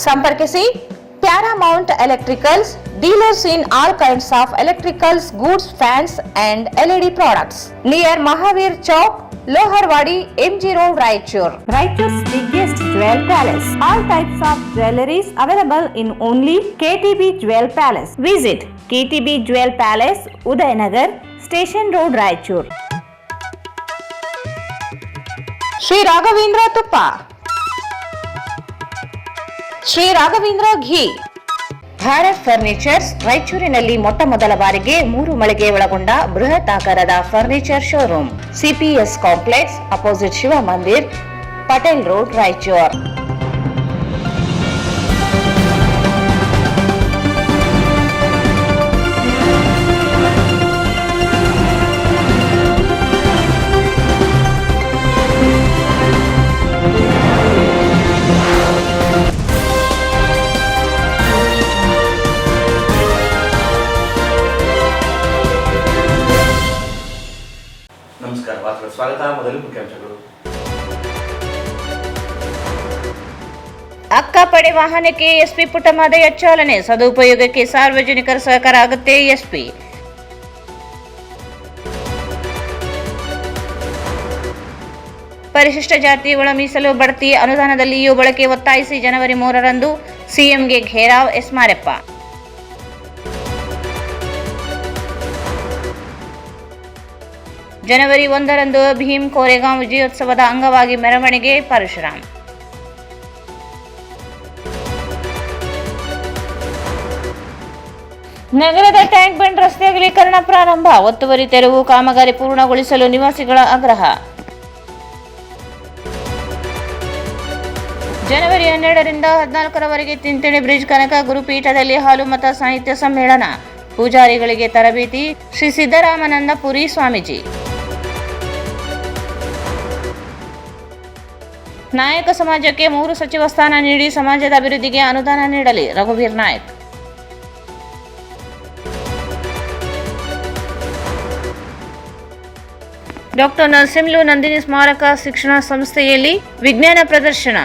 ಸಂಪರ್ಕಿಸಿ Paramount Electricals, dealers in all kinds of electricals, goods, fans and LED products. Near Mahavir Chowk, Loharwadi, MG Road, Raichur. Raichur's biggest jewel palace. All types of jewelries available in only KTB Jewel Palace. Visit KTB Jewel Palace, Udayanagar, Station Road, Raichur. Sri Raghavendra Tuppa, Shri Raghavendra ghee, Bharat furnitures, ರಾಯಚೂರಿನಲ್ಲಿ ಮೊಟ್ಟ ಮೊದಲ ಬಾರಿಗೆ 3 ಮಳಿಗೆ ಒಳಗೊಂಡ ಬೃಹತ್ ಆಕಾರದ furniture showroom, CPS complex, opposite Shiva Mandir, Patel road, Raichur. ನಮಸ್ಕಾರ, ವಾರ್ತೆಗಳ ಸ್ವಾಗತ. ಮೊದಲು ಮುಖ್ಯಾಂಶಗಳು. ಅಕ್ಕ ಪಡೆ ವಾಹನಕ್ಕೆ ಎಸ್ಪಿ ಪುಟ್ಟಮಾದಯ್ಯ ಚಾಲನೆ, ಸದುಪಯೋಗಕ್ಕೆ ಸಾರ್ವಜನಿಕರ ಸಹಕಾರ ಅಗತ್ಯ. ಎಸ್ಪಿ ಪರಿಶಿಷ್ಟ ಜಾತಿ ಒಳ ಮೀಸಲು ಬಡ್ತಿ ಅನುದಾನದಲ್ಲಿಯೂ ಬಳಕೆ ಒತ್ತಾಯಿಸಿ ಜನವರಿ 3ರಂದು ಸಿಎಂಗೆ ಘೇರಾವ್. ಎಸ್ ಮಾರೆಪ್ಪ ಜನವರಿ 1ರಂದು ಭೀಮ್ ಕೋರೆಗಾಂವ್ ವಿಜಯೋತ್ಸವದ ಅಂಗವಾಗಿ ಮೆರವಣಿಗೆ. ಪರಶುರಾಮ್ ನಗರದ ಟ್ಯಾಂಕ್ ಬಂಡ್ ರಸ್ತೆ ಅಗಲೀಕರಣ ಪ್ರಾರಂಭ, ಒತ್ತುವರಿ ತೆರವು ಕಾಮಗಾರಿ ಪೂರ್ಣಗೊಳಿಸಲು ನಿವಾಸಿಗಳ ಆಗ್ರಹ. ಜನವರಿ 12ರಿಂದ 14ರವರೆಗೆ ತಿಂತಿಣಿ ಬ್ರಿಡ್ಜ್ ಕನಕ ಗುರುಪೀಠದಲ್ಲಿ ಹಾಲು ಮತ ಸಾಹಿತ್ಯ ಸಮ್ಮೇಳನ, ಪೂಜಾರಿಗಳಿಗೆ ತರಬೇತಿ. ಶ್ರೀ ಸಿದ್ದರಾಮಾನಂದ ಪುರಿ ಸ್ವಾಮೀಜಿ. ನಾಯಕ ಸಮಾಜಕ್ಕೆ 3 ಸಚಿವ ಸ್ಥಾನ ನೀಡಿ ಸಮಾಜದ ಅಭಿವೃದ್ಧಿಗೆ ಅನುದಾನ ನೀಡಲಿ. ರಘುವೀರ್ ನಾಯಕ್. ಡಾಕ್ಟರ್ ನರಸಿಂಹಲು ನಂದಿನಿ ಸ್ಮಾರಕ ಶಿಕ್ಷಣ ಸಂಸ್ಥೆಯಲ್ಲಿ ವಿಜ್ಞಾನ ಪ್ರದರ್ಶನ.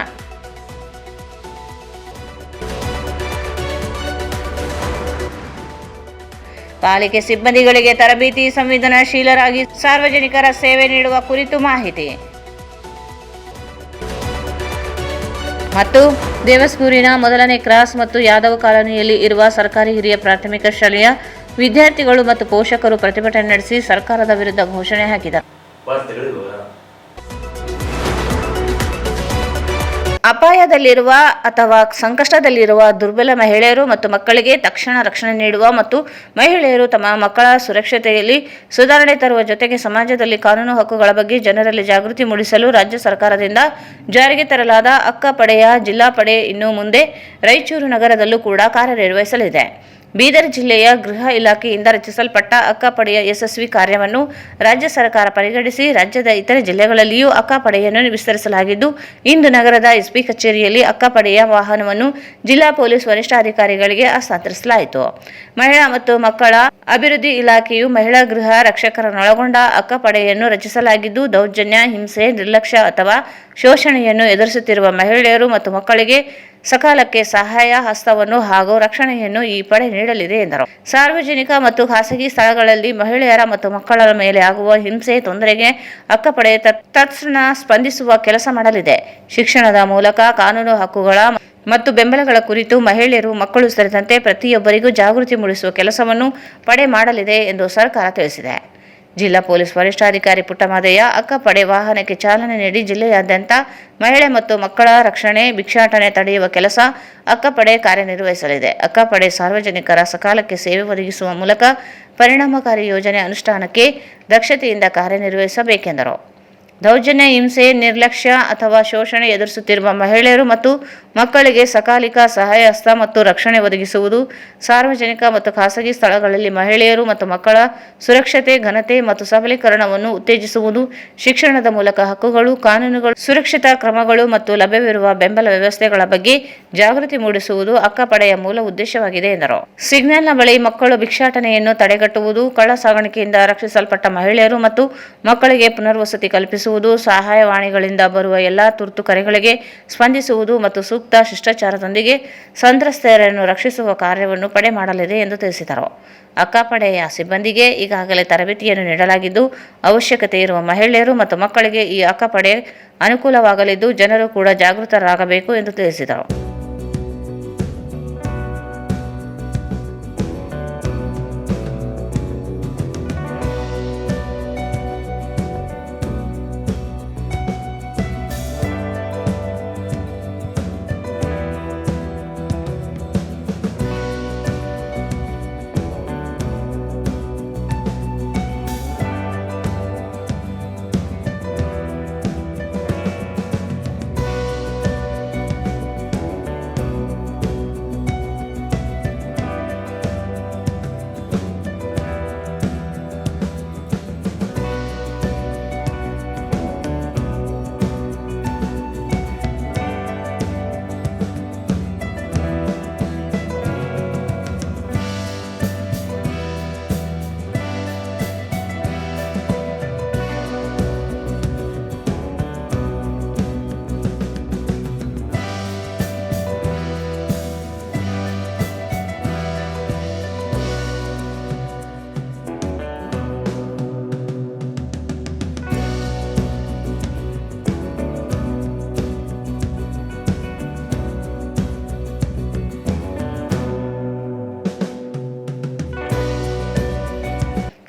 ಪಾಲಿಕೆ ಸಿಬ್ಬಂದಿಗಳಿಗೆ ತರಬೇತಿ, ಸಂವೇದನಾಶೀಲರಾಗಿ ಸಾರ್ವಜನಿಕರ ಸೇವೆ ನೀಡುವ ಕುರಿತು ಮಾಹಿತಿ. ಮತ್ತು ದೇವಸ್ಕೂರಿನ ಮೊದಲನೇ ಕ್ರಾಸ್ ಮತ್ತು ಯಾದವ ಕಾಲೋನಿಯಲ್ಲಿ ಇರುವ ಸರ್ಕಾರಿ ಹಿರಿಯ ಪ್ರಾಥಮಿಕ ಶಾಲೆಯ ವಿದ್ಯಾರ್ಥಿಗಳು ಮತ್ತು ಪೋಷಕರು ಪ್ರತಿಭಟನೆ ನಡೆಸಿ ಸರ್ಕಾರದ ವಿರುದ್ಧ ಘೋಷಣೆ ಹಾಕಿದರು. ಅಪಾಯದಲ್ಲಿರುವ ಅಥವಾ ಸಂಕಷ್ಟದಲ್ಲಿರುವ ದುರ್ಬಲ ಮಹಿಳೆಯರು ಮತ್ತು ಮಕ್ಕಳಿಗೆ ತಕ್ಷಣ ರಕ್ಷಣೆ ನೀಡುವ ಮತ್ತು ಮಹಿಳೆಯರು ತಮ್ಮ ಮಕ್ಕಳ ಸುರಕ್ಷತೆಯಲ್ಲಿ ಸುಧಾರಣೆ ತರುವ ಜೊತೆಗೆ ಸಮಾಜದಲ್ಲಿ ಕಾನೂನು ಹಕ್ಕುಗಳ ಬಗ್ಗೆ ಜನರಲ್ಲಿ ಜಾಗೃತಿ ಮೂಡಿಸಲು ರಾಜ್ಯ ಸರ್ಕಾರದಿಂದ ಜಾರಿಗೆ ತರಲಾದ ಅಕ್ಕ ಪಡೆಯ ಜಿಲ್ಲಾ ಪಡೆ ಇನ್ನು ಮುಂದೆ ರಾಯಚೂರು ನಗರದಲ್ಲೂ ಕೂಡ ಕಾರ್ಯನಿರ್ವಹಿಸಲಿದೆ. ಬೀದರ್ ಜಿಲ್ಲೆಯ ಗೃಹ ಇಲಾಖೆಯಿಂದ ರಚಿಸಲ್ಪಟ್ಟ ಅಕ್ಕ ಪಡೆಯ ಯಶಸ್ವಿ ಕಾರ್ಯವನ್ನು ರಾಜ್ಯ ಸರ್ಕಾರ ಪರಿಗಣಿಸಿ ರಾಜ್ಯದ ಇತರೆ ಜಿಲ್ಲೆಗಳಲ್ಲಿಯೂ ಅಕ್ಕ ಪಡೆಯನ್ನು ವಿಸ್ತರಿಸಲಾಗಿದ್ದು, ಇಂದು ನಗರದ ಎಸ್ಪಿ ಕಚೇರಿಯಲ್ಲಿ ಅಕ್ಕ ಪಡೆಯ ವಾಹನವನ್ನು ಜಿಲ್ಲಾ ಪೊಲೀಸ್ ವರಿಷ್ಠಾಧಿಕಾರಿಗಳಿಗೆ ಹಸ್ತಾಂತರಿಸಲಾಯಿತು. ಮಹಿಳಾ ಮತ್ತು ಮಕ್ಕಳ ಅಭಿವೃದ್ಧಿ ಇಲಾಖೆಯು ಮಹಿಳಾ ಗೃಹ ರಕ್ಷಕರನ್ನೊಳಗೊಂಡ ಅಕ್ಕ ಪಡೆಯನ್ನು ರಚಿಸಲಾಗಿದ್ದು, ದೌರ್ಜನ್ಯ, ಹಿಂಸೆ, ನಿರ್ಲಕ್ಷ್ಯ ಅಥವಾ ಶೋಷಣೆಯನ್ನು ಎದುರಿಸುತ್ತಿರುವ ಮಹಿಳೆಯರು ಮತ್ತು ಮಕ್ಕಳಿಗೆ ಸಕಾಲಕ್ಕೆ ಸಹಾಯ ಹಸ್ತವನ್ನು ಹಾಗೂ ರಕ್ಷಣೆಯನ್ನು ಈ ಪಡೆ ನೀಡಲಿದೆ ಎಂದರು. ಸಾರ್ವಜನಿಕ ಮತ್ತು ಖಾಸಗಿ ಸ್ಥಳಗಳಲ್ಲಿ ಮಹಿಳೆಯರ ಮತ್ತು ಮಕ್ಕಳ ಮೇಲೆ ಆಗುವ ಹಿಂಸೆ, ತೊಂದರೆಗೆ ಅಕ್ಕಪಡೆ ತತ್ಕ್ಷಣ ಸ್ಪಂದಿಸುವ ಕೆಲಸ ಮಾಡಲಿದೆ. ಶಿಕ್ಷಣದ ಮೂಲಕ ಕಾನೂನು ಹಕ್ಕುಗಳ ಮತ್ತು ಬೆಂಬಲಗಳ ಕುರಿತು ಮಹಿಳೆಯರು, ಮಕ್ಕಳು ಸೇರಿದಂತೆ ಪ್ರತಿಯೊಬ್ಬರಿಗೂ ಜಾಗೃತಿ ಮೂಡಿಸುವ ಕೆಲಸವನ್ನು ಪಡೆ ಮಾಡಲಿದೆ ಎಂದು ಸರ್ಕಾರ ತಿಳಿಸಿದೆ. ಜಿಲ್ಲಾ ಪೊಲೀಸ್ ವರಿಷ್ಠಾಧಿಕಾರಿ ಪುಟ್ಟಮಾದಯ್ಯ ಅಕ್ಕ ಪಡೆ ವಾಹನಕ್ಕೆ ಚಾಲನೆ ನೀಡಿ ಜಿಲ್ಲೆಯಾದ್ಯಂತ ಮಹಿಳೆ ಮತ್ತು ಮಕ್ಕಳ ರಕ್ಷಣೆ, ಭಿಕ್ಷಾಟನೆ ತಡೆಯುವ ಕೆಲಸ ಅಕ್ಕಪಡೆ ಕಾರ್ಯನಿರ್ವಹಿಸಲಿದೆ. ಅಕ್ಕಪಡೆ ಸಾರ್ವಜನಿಕರ ಸಕಾಲಕ್ಕೆ ಸೇವೆ ಒದಗಿಸುವ ಮೂಲಕ ಪರಿಣಾಮಕಾರಿ ಯೋಜನೆ ಅನುಷ್ಠಾನಕ್ಕೆ ದಕ್ಷತೆಯಿಂದ ಕಾರ್ಯನಿರ್ವಹಿಸಬೇಕೆಂದರು. ದೌರ್ಜನ್ಯ, ಹಿಂಸೆ, ನಿರ್ಲಕ್ಷ್ಯ ಅಥವಾ ಶೋಷಣೆ ಎದುರಿಸುತ್ತಿರುವ ಮಹಿಳೆಯರು ಮತ್ತು ಮಕ್ಕಳಿಗೆ ಸಕಾಲಿಕ ಸಹಾಯ ಹಸ್ತ ಮತ್ತು ರಕ್ಷಣೆ ಒದಗಿಸುವುದು, ಸಾರ್ವಜನಿಕ ಮತ್ತು ಖಾಸಗಿ ಸ್ಥಳಗಳಲ್ಲಿ ಮಹಿಳೆಯರು ಮತ್ತು ಮಕ್ಕಳ ಸುರಕ್ಷತೆ, ಘನತೆ ಮತ್ತು ಸಬಲೀಕರಣವನ್ನು ಉತ್ತೇಜಿಸುವುದು, ಶಿಕ್ಷಣದ ಮೂಲಕ ಹಕ್ಕುಗಳು, ಕಾನೂನುಗಳು, ಸುರಕ್ಷತಾ ಕ್ರಮಗಳು ಮತ್ತು ಲಭ್ಯವಿರುವ ಬೆಂಬಲ ವ್ಯವಸ್ಥೆಗಳ ಬಗ್ಗೆ ಜಾಗೃತಿ ಮೂಡಿಸುವುದು ಅಕ್ಕಪಡೆಯ ಮೂಲ ಉದ್ದೇಶವಾಗಿದೆ ಎಂದರು. ಸಿಗ್ನಲ್ನ ಬಳಿ ಮಕ್ಕಳು ಭಿಕ್ಷಾಟನೆಯನ್ನು ತಡೆಗಟ್ಟುವುದು, ಕಳ್ಳ ಸಾಗಾಣಿಕೆಯಿಂದ ರಕ್ಷಿಸಲ್ಪಟ್ಟ ಮಹಿಳೆಯರು ಮತ್ತು ಮಕ್ಕಳಿಗೆ ಪುನರ್ವಸತಿ ಕಲ್ಪಿಸುವುದು, ಸ್ಪಂದಿಸುವುದು, ಸಹಾಯವಾಣಿಗಳಿಂದ ಬರುವ ಎಲ್ಲ ತುರ್ತು ಕರೆಗಳಿಗೆ ಸ್ಪಂದಿಸುವುದು ಮತ್ತು ಸೂಕ್ತ ಶಿಷ್ಟಾಚಾರದೊಂದಿಗೆ ಸಂತ್ರಸ್ತೆಯರನ್ನು ರಕ್ಷಿಸುವ ಕಾರ್ಯವನ್ನು ಪಡೆ ಮಾಡಲಿದೆ ಎಂದು ತಿಳಿಸಿದರು. ಅಕ್ಕಪಡೆಯ ಸಿಬ್ಬಂದಿಗೆ ಈಗಾಗಲೇ ತರಬೇತಿಯನ್ನು ನೀಡಲಾಗಿದ್ದು, ಅವಶ್ಯಕತೆ ಇರುವ ಮಹಿಳೆಯರು ಮತ್ತು ಮಕ್ಕಳಿಗೆ ಈ ಅಕ್ಕಪಡೆ ಅನುಕೂಲವಾಗಲಿದ್ದು, ಜನರು ಕೂಡ ಜಾಗೃತರಾಗಬೇಕು ಎಂದು ತಿಳಿಸಿದರು.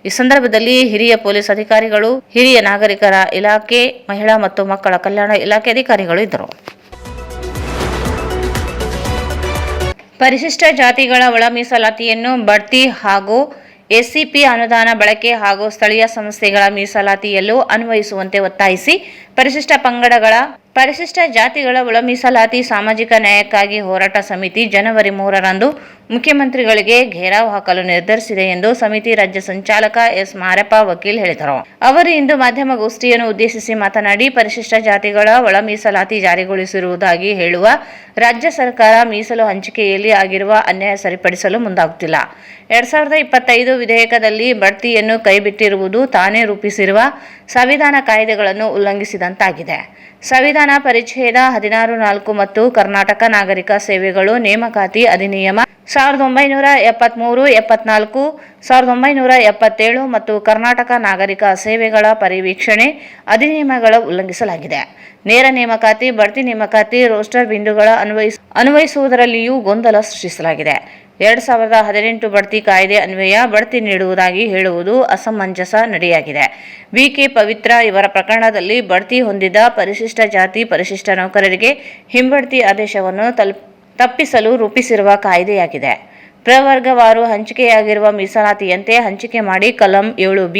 ಈ ಸಂದರ್ಭದಲ್ಲಿ ಹಿರಿಯ ಪೊಲೀಸ್ ಅಧಿಕಾರಿಗಳು, ಹಿರಿಯ ನಾಗರಿಕರ ಇಲಾಖೆ, ಮಹಿಳಾ ಮತ್ತು ಮಕ್ಕಳ ಕಲ್ಯಾಣ ಇಲಾಖೆ ಅಧಿಕಾರಿಗಳು ಇದ್ದರು. ಪರಿಶಿಷ್ಟ ಜಾತಿಗಳ ಒಳ ಮೀಸಲಾತಿಯನ್ನು ಬಡ್ತಿ ಹಾಗೂ ಎಸ್ಸಿಪಿ ಅನುದಾನ ಬಳಕೆ ಹಾಗೂ ಸ್ಥಳೀಯ ಸಂಸ್ಥೆಗಳ ಮೀಸಲಾತಿಯಲ್ಲೂ ಅನ್ವಯಿಸುವಂತೆ ಒತ್ತಾಯಿಸಿ ಪರಿಶಿಷ್ಟ ಜಾತಿಗಳ ಒಳ ಮೀಸಲಾತಿ ಸಾಮಾಜಿಕ ನ್ಯಾಯಕ್ಕಾಗಿ ಹೋರಾಟ ಸಮಿತಿ ಜನವರಿ 3ರಂದು ಮುಖ್ಯಮಂತ್ರಿಗಳಿಗೆ ಘೇರಾವ್ ಹಾಕಲು ನಿರ್ಧರಿಸಿದೆ ಎಂದು ಸಮಿತಿ ರಾಜ್ಯ ಸಂಚಾಲಕ ಎಸ್ ಮಾರಪ್ಪ ವಕೀಲ್ ಹೇಳಿದರು. ಅವರು ಇಂದು ಮಾಧ್ಯಮಗೋಷ್ಠಿಯನ್ನು ಉದ್ದೇಶಿಸಿ ಮಾತನಾಡಿ, ಪರಿಶಿಷ್ಟ ಜಾತಿಗಳ ಒಳ ಮೀಸಲಾತಿ ಜಾರಿಗೊಳಿಸಿರುವುದಾಗಿ ಹೇಳುವ ರಾಜ್ಯ ಸರ್ಕಾರ ಮೀಸಲು ಹಂಚಿಕೆಯಲ್ಲಿ ಆಗಿರುವ ಅನ್ಯಾಯ ಸರಿಪಡಿಸಲು ಮುಂದಾಗುತ್ತಿಲ್ಲ. 2025 ವಿಧೇಯಕದಲ್ಲಿ ಬಡ್ತಿಯನ್ನು ಕೈಬಿಟ್ಟಿರುವುದು ತಾನೇ ರೂಪಿಸಿರುವ ಸಂವಿಧಾನ ಕಾಯ್ದೆಗಳನ್ನು ಉಲ್ಲಂಘಿಸಿದಂತಾಗಿದೆ. ಸಂವಿಧಾನ ಪರಿಚ್ಛೇದ 16(4) ಮತ್ತು ಕರ್ನಾಟಕ ನಾಗರಿಕ ಸೇವೆಗಳು ನೇಮಕಾತಿ ಅಧಿನಿಯಮ 1973, 74, 1977 ಮತ್ತು ಕರ್ನಾಟಕ ನಾಗರಿಕ ಸೇವೆಗಳ ಪರಿವೀಕ್ಷಣೆ ಅಧಿನಿಯಮಗಳ ಉಲ್ಲಂಘಿಸಲಾಗಿದೆ. ನೇರ ನೇಮಕಾತಿ, ಬಡ್ತಿ ನೇಮಕಾತಿ, ರೋಸ್ಟರ್ ಬಿಂದುಗಳ ಅನ್ವಯಿಸುವುದರಲ್ಲಿಯೂ ಗೊಂದಲ ಸೃಷ್ಟಿಸಲಾಗಿದೆ. 2018 ಬಡ್ತಿ ಕಾಯ್ದೆ ಅನ್ವಯ ಬಡ್ತಿ ನೀಡುವುದಾಗಿ ಹೇಳುವುದು ಅಸಮಂಜಸ ನಡೆಯಾಗಿದೆ. ವಿ.ಕೆ. ಪವಿತ್ರ ಇವರ ಪ್ರಕರಣದಲ್ಲಿ ಬಡ್ತಿ ಹೊಂದಿದ ಪರಿಶಿಷ್ಟ ಜಾತಿ, ಪರಿಶಿಷ್ಟ ನೌಕರರಿಗೆ ಹಿಂಬಡ್ತಿ ಆದೇಶವನ್ನು ತಪ್ಪಿಸಲು ರೂಪಿಸಿರುವ ಕಾಯ್ದೆಯಾಗಿದೆ. ಪ್ರವರ್ಗವಾರು ಹಂಚಿಕೆಯಾಗಿರುವ ಮೀಸಲಾತಿಯಂತೆ ಹಂಚಿಕೆ ಮಾಡಿ ಕಲಂ 7B,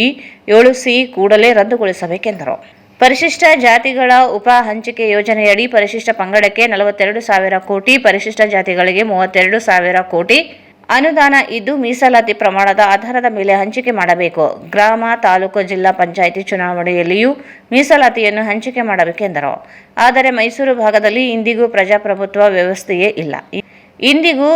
7C ಕೂಡಲೇ ರದ್ದುಗೊಳಿಸಬೇಕೆಂದರು. ಪರಿಶಿಷ್ಟ ಜಾತಿಗಳ ಉಪ ಹಂಚಿಕೆ ಯೋಜನೆಯಡಿ ಪರಿಶಿಷ್ಟ ಪಂಗಡಕ್ಕೆ 42,000 ಕೋಟಿ, ಪರಿಶಿಷ್ಟ ಜಾತಿಗಳಿಗೆ 32,000 ಕೋಟಿ ಅನುದಾನ ಇದ್ದು ಮೀಸಲಾತಿ ಪ್ರಮಾಣದ ಆಧಾರದ ಮೇಲೆ ಹಂಚಿಕೆ ಮಾಡಬೇಕು. ಗ್ರಾಮ, ತಾಲೂಕು, ಜಿಲ್ಲಾ ಪಂಚಾಯಿತಿ ಚುನಾವಣೆಯಲ್ಲಿಯೂ ಮೀಸಲಾತಿಯನ್ನು ಹಂಚಿಕೆ ಮಾಡಬೇಕೆಂದರು. ಆದರೆ ಮೈಸೂರು ಭಾಗದಲ್ಲಿ ಇಂದಿಗೂ ಪ್ರಜಾಪ್ರಭುತ್ವ ವ್ಯವಸ್ಥೆಯೇ ಇಲ್ಲ. ಇಂದಿಗೂ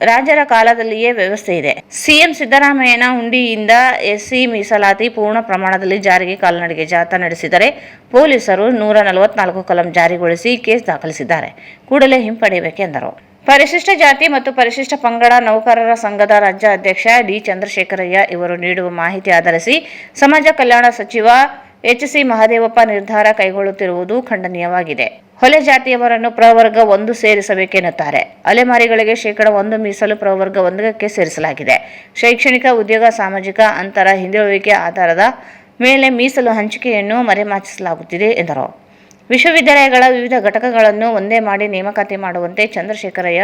ರಾಜರ ಕಾಲದಲ್ಲಿಯೇ ವ್ಯವಸ್ಥೆ ಇದೆ. ಸಿಎಂ ಸಿದ್ದರಾಮಯ್ಯನ ಹುಂಡಿಯಿಂದ ಎಸ್ಸಿ ಮೀಸಲಾತಿ ಪೂರ್ಣ ಪ್ರಮಾಣದಲ್ಲಿ ಜಾರಿಗೆ ಕಾಲ್ನಡಿಗೆ ಜಾಥಾ ನಡೆಸಿದರೆ ಪೊಲೀಸರು 144 ಕಲಂ ಜಾರಿಗೊಳಿಸಿ ಕೇಸ್ ದಾಖಲಿಸಿದ್ದಾರೆ. ಕೂಡಲೇ ಹಿಂಪಡೆಯಬೇಕೆಂದರು. ಪರಿಶಿಷ್ಟ ಜಾತಿ ಮತ್ತು ಪರಿಶಿಷ್ಟ ಪಂಗಡ ನೌಕರರ ಸಂಘದ ರಾಜ್ಯ ಅಧ್ಯಕ್ಷ ಡಿ. ಚಂದ್ರಶೇಖರಯ್ಯ ಇವರು ನೀಡುವ ಮಾಹಿತಿ ಆಧರಿಸಿ ಸಮಾಜ ಕಲ್ಯಾಣ ಸಚಿವ ಎಚ್.ಸಿ. ಮಹದೇವಪ್ಪ ನಿರ್ಧಾರ ಕೈಗೊಳ್ಳುತ್ತಿರುವುದು ಖಂಡನೀಯವಾಗಿದೆ. ಹೊಲೆ ಜಾತಿಯವರನ್ನು ಪ್ರವರ್ಗ 1 ಸೇರಿಸಬೇಕೆನ್ನುತ್ತಾರೆ. ಅಲೆಮಾರಿಗಳಿಗೆ ಶೇಕಡಾ 1 ಮೀಸಲು ಪ್ರವರ್ಗ 1ಕ್ಕೆ ಸೇರಿಸಲಾಗಿದೆ. ಶೈಕ್ಷಣಿಕ, ಉದ್ಯೋಗ, ಸಾಮಾಜಿಕ ಅಂತರ ಹಿಂದುಳಿಕೆ ಆಧಾರದ ಮೇಲೆ ಮೀಸಲು ಹಂಚಿಕೆಯನ್ನು ಮರೆಮಾಚಿಸಲಾಗುತ್ತಿದೆ ಎಂದರು. ವಿಶ್ವವಿದ್ಯಾಲಯಗಳ ವಿವಿಧ ಘಟಕಗಳನ್ನು ಒಂದೇ ಮಾಡಿ ನೇಮಕಾತಿ ಮಾಡುವಂತೆ ಚಂದ್ರಶೇಖರಯ್ಯ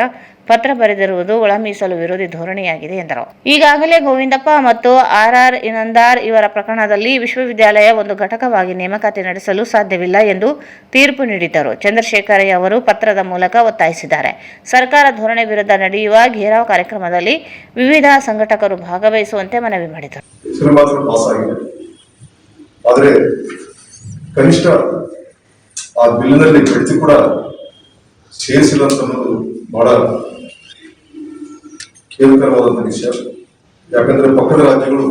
ಪತ್ರ ಬರೆದಿರುವುದು ಒಳ ಮೀಸಲು ವಿರೋಧಿ ಧೋರಣೆಯಾಗಿದೆ ಎಂದರು. ಈಗಾಗಲೇ ಗೋವಿಂದಪ್ಪ ಮತ್ತು ಆರ್. ಇನಾಮದಾರ್ ಇವರ ಪ್ರಕರಣದಲ್ಲಿ ವಿಶ್ವವಿದ್ಯಾಲಯ ಒಂದು ಘಟಕವಾಗಿ ನೇಮಕಾತಿ ನಡೆಸಲು ಸಾಧ್ಯವಿಲ್ಲ ಎಂದು ತೀರ್ಪು ನೀಡಿದ್ದರು. ಚಂದ್ರಶೇಖರಯ್ಯ ಅವರು ಪತ್ರದ ಮೂಲಕ ಒತ್ತಾಯಿಸಿದ್ದಾರೆ. ಸರ್ಕಾರ ಧೋರಣೆ ವಿರುದ್ಧ ನಡೆಯುವ ಘೇರಾವ್ ಕಾರ್ಯಕ್ರಮದಲ್ಲಿ ವಿವಿಧ ಸಂಘಟಕರು ಭಾಗವಹಿಸುವಂತೆ ಮನವಿ ಮಾಡಿದರು. ಆ ಬಿಲ್ನಲ್ಲಿ ಬಡ್ತಿ ಕೂಡ ಸೇರಿಸಿಲ್ಲ ಅಂತ ಅನ್ನೋದು ಬಹಳ ಖೇದಕರವಾದಂಥ ವಿಷಯ. ಯಾಕಂದ್ರೆ ಪಕ್ಕದ ರಾಜ್ಯಗಳು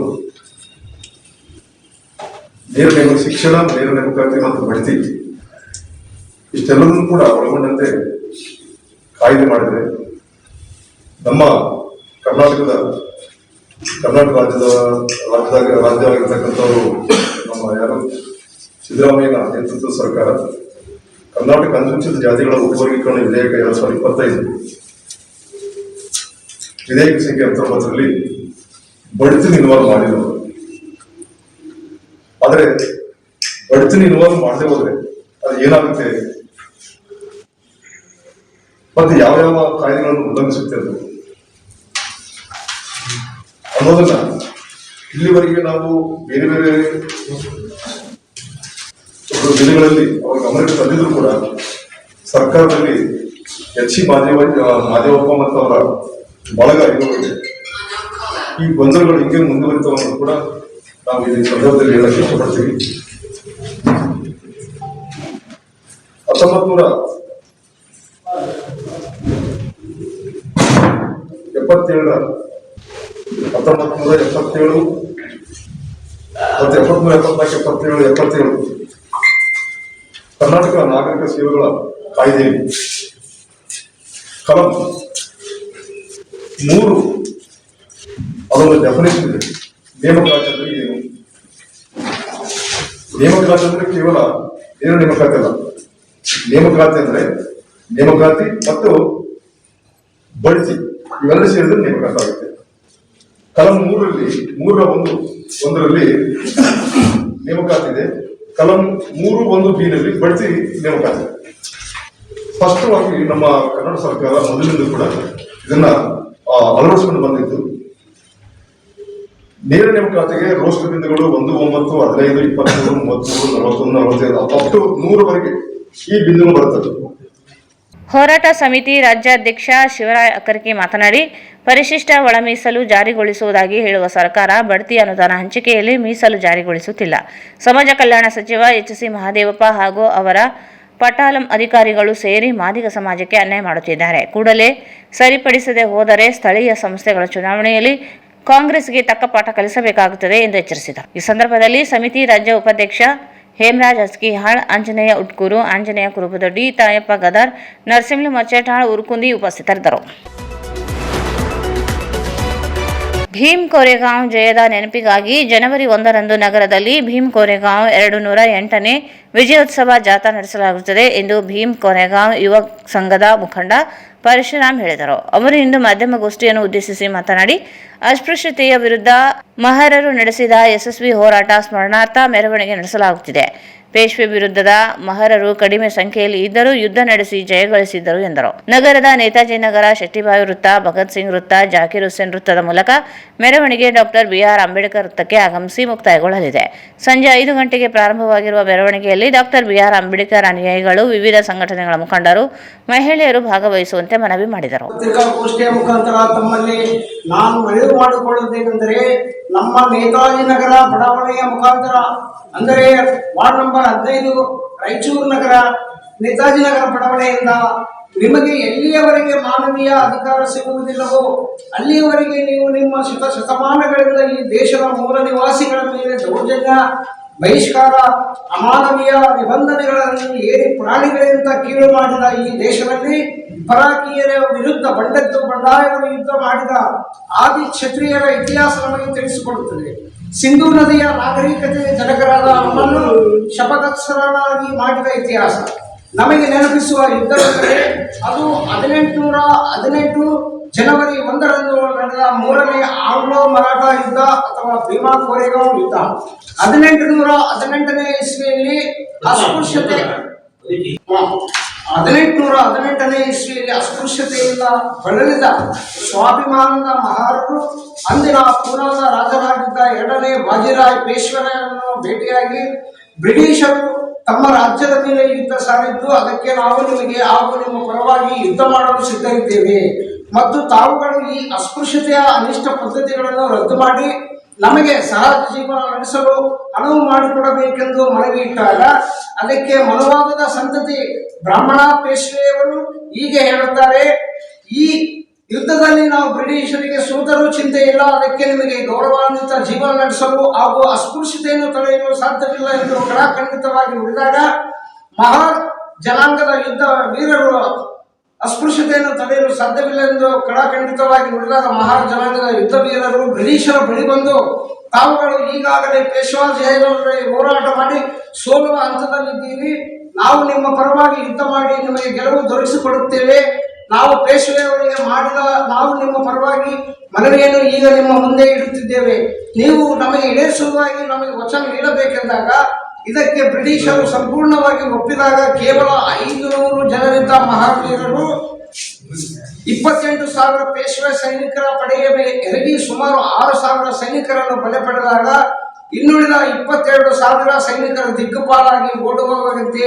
ಶಿಕ್ಷಣ, ನೇರ ನೇಮಕಾತಿ ಮತ್ತು ಬಡ್ತಿ ಇಷ್ಟೆಲ್ಲದನ್ನು ಕೂಡ ಒಳಗೊಂಡಂತೆ ಕಾಯ್ದೆ ಮಾಡಿದರೆ ನಮ್ಮ ಕರ್ನಾಟಕ ರಾಜ್ಯವಾಗಿರ್ತಕ್ಕಂಥವರು ನಮ್ಮ ಯಾರು ಸಿದ್ದರಾಮಯ್ಯನ ನೇತೃತ್ವದ ಸರ್ಕಾರ ಕರ್ನಾಟಕ ಅನುಸೂಚಿತ ಜಾತಿಗಳ ಉಪವರ್ಗೀಕರಣ ವಿಧೇಯಕ 2025 ವಿಧೇಯಕ ಸಂಖ್ಯೆ 19ರಲ್ಲಿ ಬಡ್ತಿನ ಇನ್ವಾಲ್ವ್ ಮಾಡಿದ್ರು. ಆದರೆ ಬಡ್ತಿನ ಇನ್ವಾಲ್ವ್ ಮಾಡದೆ ಹೋದ್ರೆ ಅದು ಏನಾಗುತ್ತೆ ಮತ್ತೆ ಯಾವ ಕಾಯ್ದೆಗಳನ್ನು ಉಲ್ಲಂಘಿಸುತ್ತೆ ಅನ್ನೋದನ್ನ ಇಲ್ಲಿವರೆಗೆ ನಾವು ಬೇರೆ ಬೇರೆ ದಿನಗಳಲ್ಲಿ ಅವರ ಗಮನಕ್ಕೆ ತಂದಿದ್ರು ಕೂಡ ಸರ್ಕಾರದಲ್ಲಿ ಎಚ್.ಸಿ. ಮಾದೇವಪ್ಪ ಮತ್ತು ಅವರ ಬಳಗ ಇರುವವರಿಗೆ ಈ ಗೊಂದಲಗಳು ಹಿಂಗೆ ಮುಂದುವರಿತವನ್ನು ಕೂಡ ನಾವು ಈ ಸಂದರ್ಭದಲ್ಲಿ ಹೇಳಕ್ಕೆ ಇಷ್ಟಪಡ್ತೀವಿ. 1977 ಮತ್ತು 1977 ಕರ್ನಾಟಕ ನಾಗರಿಕ ಸೇವೆಗಳ ಕಾಯ್ದೆಯಲ್ಲಿ ಕಲಂ 3 ಅದೊಂದು ಡೆಫಿನೇಷನ್ ಇದೆ. ನೇಮಕಾತಿ ಅಂದ್ರೆ ಏನು? ನೇಮಕಾತಿ ಅಂದ್ರೆ ಕೇವಲ ಏನು ನೇಮಕಾತಿ ಅಲ್ಲ. ನೇಮಕಾತಿ ಅಂದ್ರೆ ನೇಮಕಾತಿ ಮತ್ತು ಬಡ್ತಿ ಇವೆಲ್ಲ ಸೇರಿದ್ರೆ ನೇಮಕಾತಿ ಆಗುತ್ತೆ. ಕಲಂ 3ರಲ್ಲಿ ನೇಮಕಾತಿ ಇದೆ. ಕಲಂ 3(1)B ನಲ್ಲಿ ಬಡ್ತಿ ನೇಮಕಾತಿ. ಸ್ಪಷ್ಟವಾಗಿ ನಮ್ಮ ಕನ್ನಡ ಸರ್ಕಾರ ಮೊದಲಿನಿಂದ ಕೂಡ ಇದನ್ನ ಅಳವಡಿಸಿಕೊಂಡು ಬಂದಿದ್ದು. ನೇರ ನೇಮಕಾತಿಗೆ ರೋಸ್ಟರ್ ಬಿಂದುಗಳು 1, 9, 15, 23, 33, 41, 45 ಅಪ್ ಟು 100ವರೆಗೆ ಈ ಬಿಂದುಗಳು ಬರುತ್ತದೆ. ಹೋರಾಟ ಸಮಿತಿ ರಾಜ್ಯಾಧ್ಯಕ್ಷ ಶಿವರಾಯ ಅಕ್ಕರ್ಕಿ ಮಾತನಾಡಿ, ಪರಿಶಿಷ್ಟ ಒಳ ಮೀಸಲು ಜಾರಿಗೊಳಿಸುವುದಾಗಿ ಹೇಳುವ ಸರ್ಕಾರ ಬಡ್ತಿ ಅನುದಾನ ಹಂಚಿಕೆಯಲ್ಲಿ ಮೀಸಲು ಜಾರಿಗೊಳಿಸುತ್ತಿಲ್ಲ. ಸಮಾಜ ಕಲ್ಯಾಣ ಸಚಿವ ಎಚ್.ಸಿ. ಮಹದೇವಪ್ಪ ಹಾಗೂ ಅವರ ಪಟಾಲಂ ಅಧಿಕಾರಿಗಳು ಸೇರಿ ಮಾದಿಗ ಸಮಾಜಕ್ಕೆ ಅನ್ಯಾಯ ಮಾಡುತ್ತಿದ್ದಾರೆ. ಕೂಡಲೇ ಸರಿಪಡಿಸದೆ ಹೋದರೆ ಸ್ಥಳೀಯ ಸಂಸ್ಥೆಗಳ ಚುನಾವಣೆಯಲ್ಲಿ ಕಾಂಗ್ರೆಸ್ಗೆ ತಕ್ಕ ಪಾಠ ಕಲಿಸಬೇಕಾಗುತ್ತದೆ ಎಂದು ಎಚ್ಚರಿಸಿದರು. ಈ ಸಂದರ್ಭದಲ್ಲಿ ಸಮಿತಿ ರಾಜ್ಯ ಉಪಾಧ್ಯಕ್ಷ ಹೇಮರಾಜ್ ಹಸ್ಕಿಹಾಳ್, ಆಂಜನೇಯ ಉಟ್ಕೂರು, ಆಂಜನೇಯ ಕುರುಬದೊಡ್ಡಿ, ತಾಯಪ್ಪ ಗದಾರ್, ನರಸಿಂಹ ಮಚ್ಚೇಟಾಳ್, ಉರುಕುಂದಿ ಉಪಸ್ಥಿತರಿದ್ದರು. ಭೀಮ್ ಕೋರೆಗಾಂವ್ ಜಯದ ನೆನಪಿಗಾಗಿ ಜನವರಿ 1ರಂದು ನಗರದಲ್ಲಿ ಭೀಮ್ ಕೋರೆಗಾಂವ್ 208ನೇ ವಿಜಯೋತ್ಸವ ಜಾಥಾ ನಡೆಸಲಾಗುತ್ತದೆ ಎಂದು ಭೀಮ್ ಕೋರೆಗಾಂವ್ ಯುವ ಸಂಘದ ಮುಖಂಡ ಪರಶುರಾಮ್ ಹೇಳಿದರು. ಅವರು ಇಂದು ಮಾಧ್ಯಮಗೋಷ್ಠಿಯನ್ನು ಉದ್ದೇಶಿಸಿ ಮಾತನಾಡಿ, ಅಸ್ಪೃಶ್ಯತೆಯ ವಿರುದ್ಧ ಮಹರರು ನಡೆಸಿದ ಯಶಸ್ವಿ ಹೋರಾಟ ಸ್ಮರಣಾರ್ಥ ಮೆರವಣಿಗೆ ನಡೆಸಲಾಗುತ್ತಿದೆ. ಪೇಶ್ವೆ ವಿರುದ್ಧದ ಮಹರರು ಕಡಿಮೆ ಸಂಖ್ಯೆಯಲ್ಲಿ ಇದ್ದರೂ ಯುದ್ಧ ನಡೆಸಿ ಜಯಗಳಿಸಿದ್ದರು ಎಂದರು. ನಗರದ ನೇತಾಜಿ ನಗರ, ಶೆಟ್ಟಿಬಾಯಿ ವೃತ್ತ, ಭಗತ್ ಸಿಂಗ್ ವೃತ್ತ, ಜಾಕೀರ್ ಹುಸೇನ್ ವೃತ್ತದ ಮೂಲಕ ಮೆರವಣಿಗೆ ಡಾಕ್ಟರ್ ಬಿ.ಆರ್. ಅಂಬೇಡ್ಕರ್ ವೃತ್ತಕ್ಕೆ ಆಗಮಿಸಿ ಮುಕ್ತಾಯಗೊಳ್ಳಲಿದೆ. ಸಂಜೆ 5 ಗಂಟೆಗೆ ಪ್ರಾರಂಭವಾಗಿರುವ ಮೆರವಣಿಗೆಯಲ್ಲಿ ಡಾಕ್ಟರ್ ಬಿ.ಆರ್. ಅಂಬೇಡ್ಕರ್ ಅನುಯಾಯಿಗಳು, ವಿವಿಧ ಸಂಘಟನೆಗಳ ಮುಖಂಡರು, ಮಹಿಳೆಯರು ಭಾಗವಹಿಸುವಂತೆ ಮನವಿ ಮಾಡಿದರು. ಪತ್ರಿಕಾಗೋಷ್ಠಿಯ ಮುಖಾಂತರ ತಮ್ಮಲ್ಲಿ ನಾನು ಮನವಿ ಮಾಡಿಕೊಳ್ಳುವುದೇನೆಂದರೆ, ನಮ್ಮ ನೇತಾಜಿ ನಗರ ಬಡಾವಣೆಯ ಮುಖಾಂತರ ಅಂದರೆ ವಾರ್ಡ್ ನಂಬರ್ 15 ರಾಯಚೂರು ನಗರ ನೇತಾಜಿ ನಗರ ಬಡಾವಣೆಯಿಂದ ನಿಮಗೆ ಎಲ್ಲಿಯವರೆಗೆ ಮಾನವೀಯ ಅಧಿಕಾರ ಸಿಗುವುದಿಲ್ಲವೋ ಅಲ್ಲಿಯವರೆಗೆ ನೀವು ನಿಮ್ಮ ಶತಮಾನಗಳಿಂದ ಈ ದೇಶದ ಮೂಲ ನಿವಾಸಿಗಳ ಮೇಲೆ ದೌರ್ಜನ್ಯ, ಬಹಿಷ್ಕಾರ, ಅಮಾನವೀಯ ನಿಬಂಧನೆಗಳನ್ನು ಏರಿ ಪ್ರಾಣಿಗಳಿಂದ ಕೀಳು ಮಾಡಿದ ಈ ದೇಶದಲ್ಲಿ ಪರಾಕೀಯರ ವಿರುದ್ಧ ಬಂಡಾಯಗಳ ಯುದ್ಧ ಮಾಡಿದ ಆದಿ ಕ್ಷತ್ರಿಯರ ಇತಿಹಾಸ ನಮಗೆ ತಿಳಿಸಿಕೊಡುತ್ತದೆ. ಸಿಂಧೂ ನದಿಯ ನಾಗರಿಕತೆ ಜನಕರಾದ ನಮ್ಮನ್ನು ಶಪಥಸ್ಥರನ್ನಾಗಿ ಮಾಡಿದ ಇತಿಹಾಸ ನಮಗೆ ನೆನಪಿಸುವ ಯುದ್ಧವೆಂದರೆ ಅದು 1818 ಜನವರಿ 1ರಂದು ನಡೆದ 3ನೇ ಆಂಗ್ಲೋ ಮರಾಠ ಯುದ್ಧ ಅಥವಾ ಭೀಮಾ ಕೋರೆಗಾಂವ್ ಯುದ್ಧ. 1818ನೇ ಇಸ್ವಿಯಲ್ಲಿ ಅಸ್ಪೃಶ್ಯತೆಯಿಂದ ಬಳಲಿದ ಸ್ವಾಭಿಮಾನದ ಮಹಾರರು ಅಂದಿನ ಪೂನಾದ ರಾಜರಾಗಿದ್ದ 2ನೇ ಬಾಜಿರಾಯ್ ಪೇಶ್ವರನ್ನು ಭೇಟಿಯಾಗಿ ಬ್ರಿಟಿಷರು ತಮ್ಮ ರಾಜ್ಯದ ಮೇಲೆ ಯುದ್ಧ ಸಾರಿದ್ದು, ಅದಕ್ಕೆ ನಾವು ನಿಮಗೆ ಹಾಗೂ ನಿಮ್ಮ ಪರವಾಗಿ ಯುದ್ಧ ಮಾಡಲು ಸಿದ್ಧರಿದ್ದೇವೆ ಮತ್ತು ತಾವುಗಳು ಈ ಅಸ್ಪೃಶ್ಯತೆಯ ಅನಿಷ್ಟ ಪದ್ಧತಿಗಳನ್ನು ರದ್ದು ಮಾಡಿ ನಮಗೆ ಸಹಜ ಜೀವನ ನಡೆಸಲು ಅನುವು ಮಾಡಿಕೊಡಬೇಕೆಂದು ಮನವಿ ಇಟ್ಟಾಗ ಅದಕ್ಕೆ ಮನುವಾದದ ಸಂತತಿ ಬ್ರಾಹ್ಮಣ ಪೇಶ್ವೆಯವರು ಹೀಗೆ ಹೇಳುತ್ತಾರೆ, ಈ ಯುದ್ಧದಲ್ಲಿ ನಾವು ಬ್ರಿಟಿಷರಿಗೆ ಸೋತರೂ ಚಿಂತೆ ಇಲ್ಲ, ಅದಕ್ಕೆ ನಿಮಗೆ ಗೌರವಾನ್ವಿತ ಜೀವನ ನಡೆಸಲು ಹಾಗೂ ಅಸ್ಪೃಶ್ಯತೆಯನ್ನು ತಡೆಯಲು ಸಾಧ್ಯವಿಲ್ಲ ಎಂದು ಖಡಾಖಂಡಿತವಾಗಿ ನುಡಿದಾಗ ಮಹಾನ್ ಜನಾಂಗದ ಯುದ್ಧ ವೀರರು ಅಸ್ಪೃಶ್ಯತೆಯನ್ನು ತಡೆಯಲು ಸಾಧ್ಯವಿಲ್ಲ ಎಂದು ಖಡಾಖಂಡಿತವಾಗಿ ನುಡಿದಾಗ ಮಹಾನ್ ಜನಾಂಗದ ಯುದ್ಧ ವೀರರು ಬ್ರಿಟಿಷರ ಬಳಿ ಬಂದು ತಾವುಗಳು ಈಗಾಗಲೇ ಪೇಶ್ವಾ ಜಯಗಳಿಗೆ ಹೋರಾಟ ಮಾಡಿ ಸೋಲುವ ಹಂತದಲ್ಲಿದ್ದೀವಿ, ನಾವು ನಿಮ್ಮ ಪರವಾಗಿ ಯುದ್ಧ ಮಾಡಿ ನಿಮಗೆ ಗೆಲುವು ದೊರಕಿಸಿಕೊಡುತ್ತೇವೆ. ನಾವು ಪೇಶ್ವೆಯವರಿಗೆ ಮಾಡಿದ ನಾವು ನಿಮ್ಮ ಪರವಾಗಿ ಮನವಿಯನ್ನು ಈಗ ನಿಮ್ಮ ಮುಂದೆ ಇಡುತ್ತಿದ್ದೇವೆ. ನೀವು ನಮಗೆ ಈಡೇರಿಸುವುದಾಗಿ ನಮಗೆ ವಚನ ನೀಡಬೇಕೆಂದಾಗ ಇದಕ್ಕೆ ಬ್ರಿಟಿಷರು ಸಂಪೂರ್ಣವಾಗಿ ಒಪ್ಪಿದಾಗ ಕೇವಲ 500 ಜನರಿದ್ದ ಮಹಾವೀರರು 28,000 ಪೇಶ್ವೆ ಸೈನಿಕರ ಪಡೆಯ ಮೇಲೆ ಎರಗಿ ಸುಮಾರು 6,000 ಸೈನಿಕರನ್ನು ಬಲೆ ಪಡೆದಾಗ ಇನ್ನುಳಿದ 22,000 ಸೈನಿಕರ ದಿಕ್ಕುಪಾಲಾಗಿ ಓಡುವಂತೆ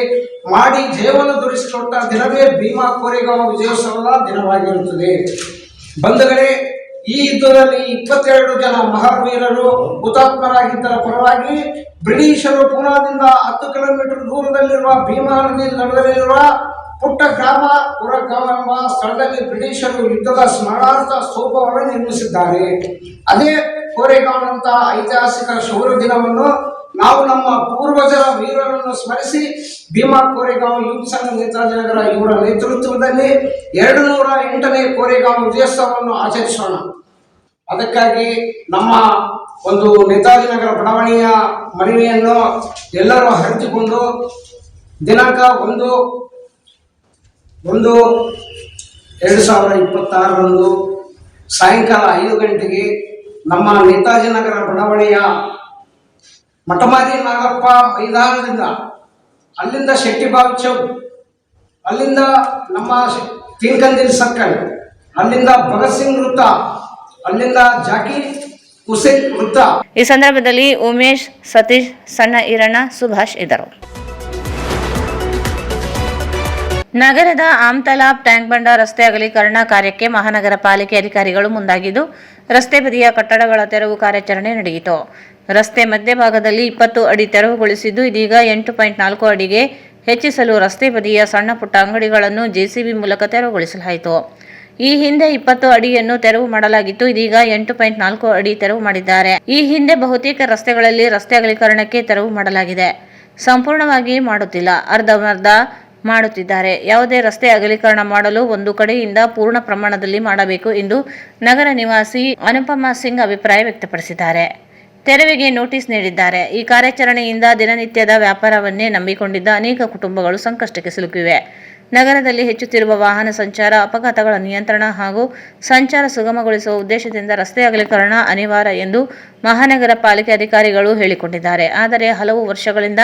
ಮಾಡಿ ಜಯವನ್ನು ದೊರಕಿಸಿಕೊಟ್ಟ ದಿನವೇ ಭೀಮಾ ಕೋರೆಗಾಂವ್ ವಿಜಯೋತ್ಸವದ ದಿನವಾಗಿರುತ್ತದೆ. ಬಂಧುಗಳೇ, ಈ ಯುದ್ಧದಲ್ಲಿ 22 ಜನ ಮಹಾವೀರರು ಹುತಾತ್ಮರಾಗಿದ್ದರ ಪರವಾಗಿ ಬ್ರಿಟಿಷರು ಪೂನಾದಿಂದ 10 ಕಿಲೋಮೀಟರ್ ದೂರದಲ್ಲಿರುವ ಭೀಮಾ ನದಿ ದಡದಲ್ಲಿರುವ ಪುಟ್ಟ ಗ್ರಾಮ ಕೋರೆಗಾಂವ್ ಎಂಬ ಸ್ಥಳದಲ್ಲಿ ಬ್ರಿಟಿಷರು ಯುದ್ಧದ ಸ್ಮರಣಾರ್ಥ ಸ್ತೂಪವನ್ನು ನಿರ್ಮಿಸಿದ್ದಾರೆ. ಅದೇ ಕೋರೆಗಾಂವ್ ಅಂತ ಐತಿಹಾಸಿಕ ಶೌರ್ಯ ದಿನವನ್ನು ನಾವು ನಮ್ಮ ಪೂರ್ವಜರ ವೀರರನ್ನು ಸ್ಮರಿಸಿ ಭೀಮಾ ಕೋರೆಗಾಂವ್ ಯೂತ್ ಸಂಘ ನೇತಾಜಿ ನಗರ ಇವರ ನೇತೃತ್ವದಲ್ಲಿ 208ನೇ ಕೋರೆಗಾಂವ್ ವಿಜಯೋತ್ಸವವನ್ನು ಆಚರಿಸೋಣ. ಅದಕ್ಕಾಗಿ ನಮ್ಮ ಒಂದು ನೇತಾಜಿ ನಗರ ಬಡಾವಣೆಯ ಮನವಿಯನ್ನು ಎಲ್ಲರೂ ಹರಿದುಕೊಂಡು ದಿನಾಂಕ 1/1/2026 ಸಾಯಂಕಾಲ 5 ಗಂಟೆಗೆ ನಮ್ಮ ನೇತಾಜಿ ನಗರ ಬಡಾವಣೆಯ ಮಠಮಾರಿ ನಾಗಪ್ಪ ಮೈದಾನದಿಂದ, ಅಲ್ಲಿಂದ ಶೆಟ್ಟಿಬಾವಿ ಚೌಕ್, ಅಲ್ಲಿಂದ ನಮ್ಮ ತಿಂಕಂದಿಲ್ ಸರ್ಕಲ್, ಅಲ್ಲಿಂದ ಭಗತ್ ಸಿಂಗ್ ವೃತ್ತ, ಅಲ್ಲಿಂದ ಜಾಕೀರ್ ಹುಸೇನ್ ವೃತ್ತ. ಈ ಸಂದರ್ಭದಲ್ಲಿ ಉಮೇಶ್, ಸತೀಶ್, ಸಣ್ಣ ಈರಣ್ಣ, ಸುಭಾಷ್ ಇದ್ದರು. ನಗರದ ಆಮ್ತಲಾಬ್ ಟ್ಯಾಂಕ್ ಬಂಡ ರಸ್ತೆ ಅಗಲೀಕರಣ ಕಾರ್ಯಕ್ಕೆ ಮಹಾನಗರ ಪಾಲಿಕೆ ಅಧಿಕಾರಿಗಳು ಮುಂದಾಗಿದ್ದು ರಸ್ತೆ ಬದಿಯ ಕಟ್ಟಡಗಳ ತೆರವು ಕಾರ್ಯಾಚರಣೆ ನಡೆಯಿತು. ರಸ್ತೆ ಮಧ್ಯಭಾಗದಲ್ಲಿ 20 ಅಡಿ ತೆರವುಗೊಳಿಸಿದ್ದು ಇದೀಗ 8.4 ಅಡಿಗೆ ಹೆಚ್ಚಿಸಲು ರಸ್ತೆ ಬದಿಯ ಸಣ್ಣ ಪುಟ್ಟ ಅಂಗಡಿಗಳನ್ನು ಜೆಸಿಬಿ ಮೂಲಕ ತೆರವುಗೊಳಿಸಲಾಯಿತು. ಈ ಹಿಂದೆ 20 ಅಡಿಯನ್ನು ತೆರವು ಮಾಡಲಾಗಿತ್ತು, ಇದೀಗ 8.4 ಅಡಿ ತೆರವು ಮಾಡಿದ್ದಾರೆ. ಈ ಹಿಂದೆ ಬಹುತೇಕ ರಸ್ತೆಗಳಲ್ಲಿ ರಸ್ತೆ ಅಗಲೀಕರಣಕ್ಕೆ ತೆರವು ಮಾಡಲಾಗಿದೆ, ಸಂಪೂರ್ಣವಾಗಿ ಮಾಡುತ್ತಿಲ್ಲ, ಅರ್ಧಮರ್ಧ ಮಾಡುತ್ತಿದ್ದಾರೆ. ಯಾವುದೇ ರಸ್ತೆ ಅಗಲೀಕರಣ ಮಾಡಲು ಒಂದು ಕಡೆಯಿಂದ ಪೂರ್ಣ ಪ್ರಮಾಣದಲ್ಲಿ ಮಾಡಬೇಕು ಎಂದು ನಗರ ನಿವಾಸಿ ಅನುಪಮಾ ಸಿಂಗ್ ಅಭಿಪ್ರಾಯ ವ್ಯಕ್ತಪಡಿಸಿದ್ದಾರೆ. ತೆರವಿಗೆ ನೋಟಿಸ್ ನೀಡಿದ್ದಾರೆ. ಈ ಕಾರ್ಯಾಚರಣೆಯಿಂದ ದಿನನಿತ್ಯದ ವ್ಯಾಪಾರವನ್ನೇ ನಂಬಿಕೊಂಡಿದ್ದ ಅನೇಕ ಕುಟುಂಬಗಳು ಸಂಕಷ್ಟಕ್ಕೆ ಸಿಲುಕಿವೆ. ನಗರದಲ್ಲಿ ಹೆಚ್ಚುತ್ತಿರುವ ವಾಹನ ಸಂಚಾರ, ಅಪಘಾತಗಳ ನಿಯಂತ್ರಣ ಹಾಗೂ ಸಂಚಾರ ಸುಗಮಗೊಳಿಸುವ ಉದ್ದೇಶದಿಂದ ರಸ್ತೆ ಅಗಲೀಕರಣ ಅನಿವಾರ್ಯ ಎಂದು ಮಹಾನಗರ ಪಾಲಿಕೆ ಅಧಿಕಾರಿಗಳು ಹೇಳಿಕೊಂಡಿದ್ದಾರೆ. ಆದರೆ ಹಲವು ವರ್ಷಗಳಿಂದ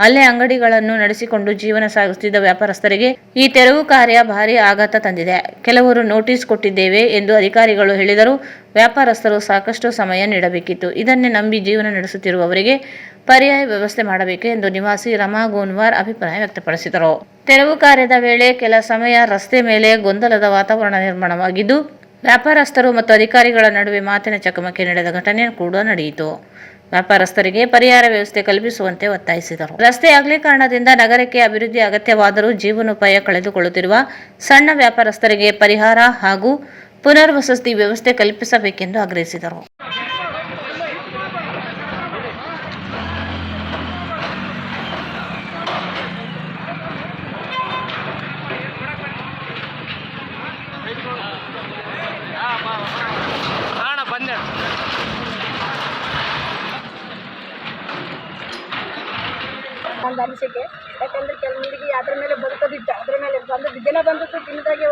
ಅಲ್ಲೇ ಅಂಗಡಿಗಳನ್ನು ನಡೆಸಿಕೊಂಡು ಜೀವನ ಸಾಗಿಸುತ್ತಿದ್ದ ವ್ಯಾಪಾರಸ್ಥರಿಗೆ ಈ ತೆರವು ಕಾರ್ಯ ಭಾರಿ ಆಘಾತ ತಂದಿದೆ. ಕೆಲವರು ನೋಟಿಸ್ ಕೊಟ್ಟಿದ್ದೇವೆ ಎಂದು ಅಧಿಕಾರಿಗಳು ಹೇಳಿದರೂ ವ್ಯಾಪಾರಸ್ಥರು ಸಾಕಷ್ಟು ಸಮಯ ನೀಡಬೇಕಿತ್ತು. ಇದನ್ನೇ ನಂಬಿ ಜೀವನ ನಡೆಸುತ್ತಿರುವವರಿಗೆ ಪರ್ಯಾಯ ವ್ಯವಸ್ಥೆ ಮಾಡಬೇಕು ಎಂದು ನಿವಾಸಿ ರಮಾ ಗೋನ್ವಾರ್ ಅಭಿಪ್ರಾಯ ವ್ಯಕ್ತಪಡಿಸಿದರು. ತೆರವು ಕಾರ್ಯದ ವೇಳೆ ಕೆಲ ಸಮಯ ರಸ್ತೆ ಮೇಲೆ ಗೊಂದಲದ ವಾತಾವರಣ ನಿರ್ಮಾಣವಾಗಿದ್ದು ವ್ಯಾಪಾರಸ್ಥರು ಮತ್ತು ಅಧಿಕಾರಿಗಳ ನಡುವೆ ಮಾತಿನ ಚಕಮಕಿ ನಡೆದ ಘಟನೆ ಕೂಡ ನಡೆಯಿತು. ವ್ಯಾಪಾರಸ್ಥರಿಗೆ ಪರಿಹಾರ ವ್ಯವಸ್ಥೆ ಕಲ್ಪಿಸುವಂತೆ ಒತ್ತಾಯಿಸಿದರು. ರಸ್ತೆ ಅಗಲೀಕರಣದಿಂದ ನಗರಕ್ಕೆ ಅಭಿವೃದ್ಧಿ ಅಗತ್ಯವಾದರೂ ಜೀವನೋಪಾಯ ಕಳೆದುಕೊಳ್ಳುತ್ತಿರುವ ಸಣ್ಣ ವ್ಯಾಪಾರಸ್ಥರಿಗೆ ಪರಿಹಾರ ಹಾಗೂ ಪುನರ್ವಸತಿ ವ್ಯವಸ್ಥೆ ಕಲ್ಪಿಸಬೇಕೆಂದು ಆಗ್ರಹಿಸಿದರು. ಒಂದು ಅನಿಸಿಕೆ. ಯಾಕಂದರೆ ಕೆಲವೊಂದಿಗೆ ಅದ್ರ ಮೇಲೆ ಬದುಕೋದಿತ್ತು, ಅದ್ರ ಮೇಲೆ ದಿನ ಬಂದದ್ದು ತಿನ್ನದಾಗೆ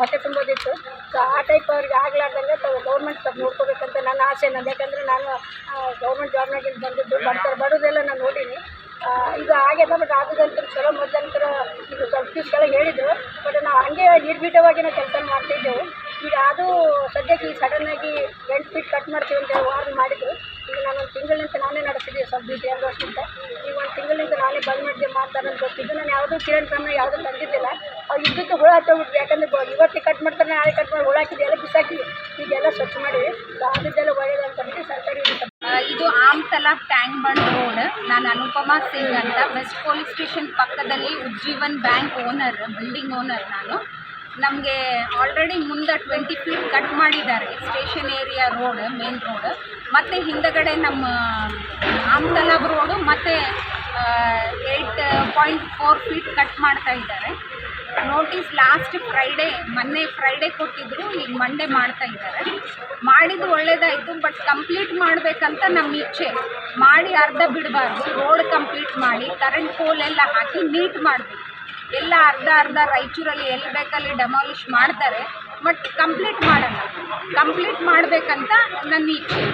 ಹೊಟ್ಟೆ ತುಂಬೋದಿತ್ತು. ಸೊ ಆ ಟೈಪ್ ಅವ್ರಿಗೆ ಆಗ್ಲಾರ್ದಂಗೆ ಗೌರ್ಮೆಂಟ್ ಸ್ವಲ್ಪ ನೋಡ್ಕೋಬೇಕಂತ ನನ್ನ ಆಸೆ ನಂದು. ಯಾಕಂದರೆ ನಾನು ಗೌರ್ಮೆಂಟ್ ಜಾಬ್ನಾಗಿಂದ ಬಂದಿದ್ದು ಬಡೋದೆಲ್ಲ ನಾನು ನೋಡೀನಿ. ಈಗ ಆಗ್ಯದ, ಬಟ್ ಆಗೋದಂತ ಚಲೋ ಮೊದಲಂತರ ಈಗ ಸ್ವಲ್ಪ ದಿವ್ಸಗಳಿಗೆ ಹೇಳಿದ್ರು. ಬಟ್ ನಾವು ಹಂಗೆ ನಿರ್ಭೀತವಾಗಿ ನಾವು ಕೆಲಸ ಮಾಡ್ತಿದ್ದೆವು. ಈಗ ಅದು ಸದ್ಯಕ್ಕೆ ಈಗ ಸಡನ್ನಾಗಿ 8 ಫೀಟ್ ಕಟ್ ಮಾಡ್ತೀವಿ ಅಂತ ವಾರ್ನ್ ಮಾಡಿದ್ರು. ಈಗ ನಾನು ಒಂದು ತಿಂಗಳಿಂದ ನಾನೇ ನಡೆಸಿದ್ದೀವಿ, ಸ್ವಲ್ಪ 2 ವರ್ಷದಿಂದ. ಈಗ 1 ತಿಂಗಳಿಂದ ನಾನೇ ಬಂದ್ ಮಾಡಿದೆ ಮಾಡ್ತಾರೆ ಅಂತ ಗೊತ್ತಿದ್ದು. ನಾನು ಯಾವುದೂ ಕಿರಣ್ ಕ್ರಮ ಯಾವುದೂ ತಂದಿದ್ದಿಲ್ಲ. ಅವ್ರು ಇದ್ದದ್ದು ಹುಳ ಹತ್ತೋಗ್ಬಿಟ್ವಿ. ಯಾಕಂದರೆ ಇವತ್ತು ಕಟ್ ಮಾಡ್ತಾರೆ, ನಾಳೆ ಕಟ್ ಮಾಡಿ ಹುಳ ಹಾಕಿದ್ದು ಎಲ್ಲ ಬಿಸಾಕಿದ್ವಿ. ಈಗೆಲ್ಲ ಸ್ವಚ್ಛ ಮಾಡಿವಿ. ಆದಿದ್ದೆಲ್ಲ ಒಳ್ಳೆಯದಂತಂದ್ರೆ ಸರ್ಕಾರಿ ಇದು ಆಮ್ತಲಾಬ್ ಟ್ಯಾಂಕ್ ಬಂಡ್ ರೋಡ್. ನಾನು ಅನುಪಮಾ ಸಿಂಗ್ ಅಂತ, ವೆಸ್ಟ್ ಪೊಲೀಸ್ ಸ್ಟೇಷನ್ ಪಕ್ಕದಲ್ಲಿ Ujjivan bank owner, building owner ನಾನು. ನಮಗೆ ಆಲ್ರೆಡಿ ಮುಂದೆ 20 ಫೀಟ್ ಕಟ್ ಮಾಡಿದ್ದಾರೆ station area road main road, ಮತ್ತು ಹಿಂದಗಡೆ ನಮ್ಮ ಆಮ್ತಲಾಬ್ ರೋಡು ಮತ್ತು 8.4 ಫೀಟ್ ಕಟ್ ಮಾಡ್ತಾ ಇದ್ದಾರೆ. ನೋಟಿಸ್ ಲಾಸ್ಟ್ ಫ್ರೈಡೇ, ಮೊನ್ನೆ ಫ್ರೈಡೇ ಕೊಟ್ಟಿದ್ರು, ಈಗ ಮಂಡೇ ಮಾಡ್ತಾ ಇದ್ದಾರೆ. ಮಾಡಿದ್ದು ಒಳ್ಳೇದಾಯಿತು, ಬಟ್ ಕಂಪ್ಲೀಟ್ ಮಾಡಬೇಕಂತ ನಮ್ಮ ಇಚ್ಛೆ. ಮಾಡಿ ಅರ್ಧ ಬಿಡಬಾರ್ದು, ರೋಡ್ ಕಂಪ್ಲೀಟ್ ಮಾಡಿ ಕರೆಂಟ್ ಪೋಲ್ ಎಲ್ಲ ಹಾಕಿ ನೀಟ್ ಮಾಡಬೇಕು. ಎಲ್ಲ ಅರ್ಧ ರಾಯಚೂರಲ್ಲಿ ಎಲ್ಲಿ ಬೇಕಲ್ಲಿ ಡೆಮಾಲಿಷ್ ಮಾಡ್ತಾರೆ, ಬಟ್ ಕಂಪ್ಲೀಟ್ ಮಾಡಲ್ಲ. ಕಂಪ್ಲೀಟ್ ಮಾಡಬೇಕಂತ ನನ್ನ ಇಚ್ಛೆ.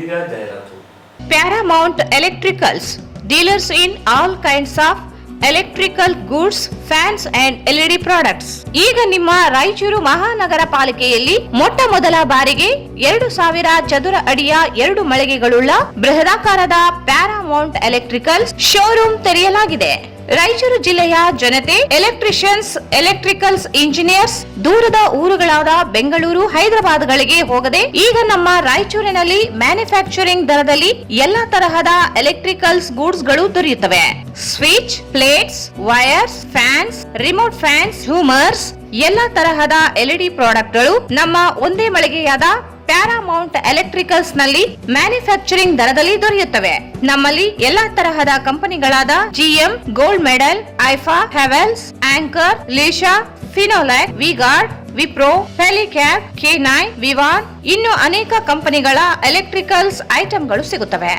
ಈಗ ಜಾಹೀರಾತು. Paramount Electricals, dealers in all kinds of electrical goods, fans and LED products. ಈಗ ನಿಮ್ಮ ರಾಯಚೂರು ಮಹಾನಗರ ಪಾಲಿಕೆಯಲ್ಲಿ ಮೊಟ್ಟ ಮೊದಲ ಬಾರಿಗೆ 2000 ಚದುರ ಅಡಿಯ 2 ಮಳಿಗೆಗಳುಳ್ಳ ಬೃಹದಾಕಾರದ ಪ್ಯಾರಾಮೌಂಟ್ ಎಲೆಕ್ಟ್ರಿಕಲ್ಸ್ ಶೋರೂಮ್ ತೆರೆಯಲಾಗಿದೆ. ರಾಯಚೂರು ಜಿಲ್ಲೆಯ ಜನತೆ, ಎಲೆಕ್ಟ್ರಿಷಿಯನ್ಸ್, ಎಲೆಕ್ಟ್ರಿಕಲ್ಸ್ ಇಂಜಿನಿಯರ್ಸ್ ದೂರದ ಊರುಗಳಾದ ಬೆಂಗಳೂರು, ಹೈದರಾಬಾದ್ಗಳಿಗೆ ಹೋಗದೆ ಈಗ ನಮ್ಮ ರಾಯಚೂರಿನಲ್ಲಿ ಮ್ಯಾನುಫ್ಯಾಕ್ಚರಿಂಗ್ ದರದಲ್ಲಿ ಎಲ್ಲಾ ತರಹದ ಎಲೆಕ್ಟ್ರಿಕಲ್ಸ್ ಗೂಡ್ಸ್ ಗಳು ದೊರೆಯುತ್ತವೆ. Switch, plates, wires, fans, remote fans, ಹ್ಯೂಮರ್ಸ್, ಎಲ್ಲಾ ತರಹದ LED ಪ್ರಾಡಕ್ಟ್ ಗಳು ನಮ್ಮ ಒಂದೇ ಮಳಿಗೆಯಾದ ಪ್ಯಾರಾಮೌಂಟ್ ಎಲೆಕ್ಟ್ರಿಕಲ್ಸ್ ನಲ್ಲಿ ಮ್ಯಾನುಫ್ಯಾಕ್ಚರಿಂಗ್ ದರದಲ್ಲಿ ದೊರೆಯುತ್ತವೆ. ನಮ್ಮಲ್ಲಿ ಎಲ್ಲಾ ತರಹದ ಕಂಪನಿಗಳಾದ GM, ಗೋಲ್ಡ್ ಮೆಡಲ್, ಐಫಾ, ಹೆವೆಲ್ಸ್, ಆಂಕರ್, ಲೀಶಾ, ಫಿನೋಲ್ಯಾಕ್, ವಿಗಾರ್ಡ್, ವಿಪ್ರೋ, ಫೆಲಿಕ್ಯಾಪ್, K9, ವಿವಾನ್ ಇನ್ನು ಅನೇಕ ಕಂಪನಿಗಳ ಎಲೆಕ್ಟ್ರಿಕಲ್ಸ್ ಐಟಂಗಳು ಸಿಗುತ್ತವೆ.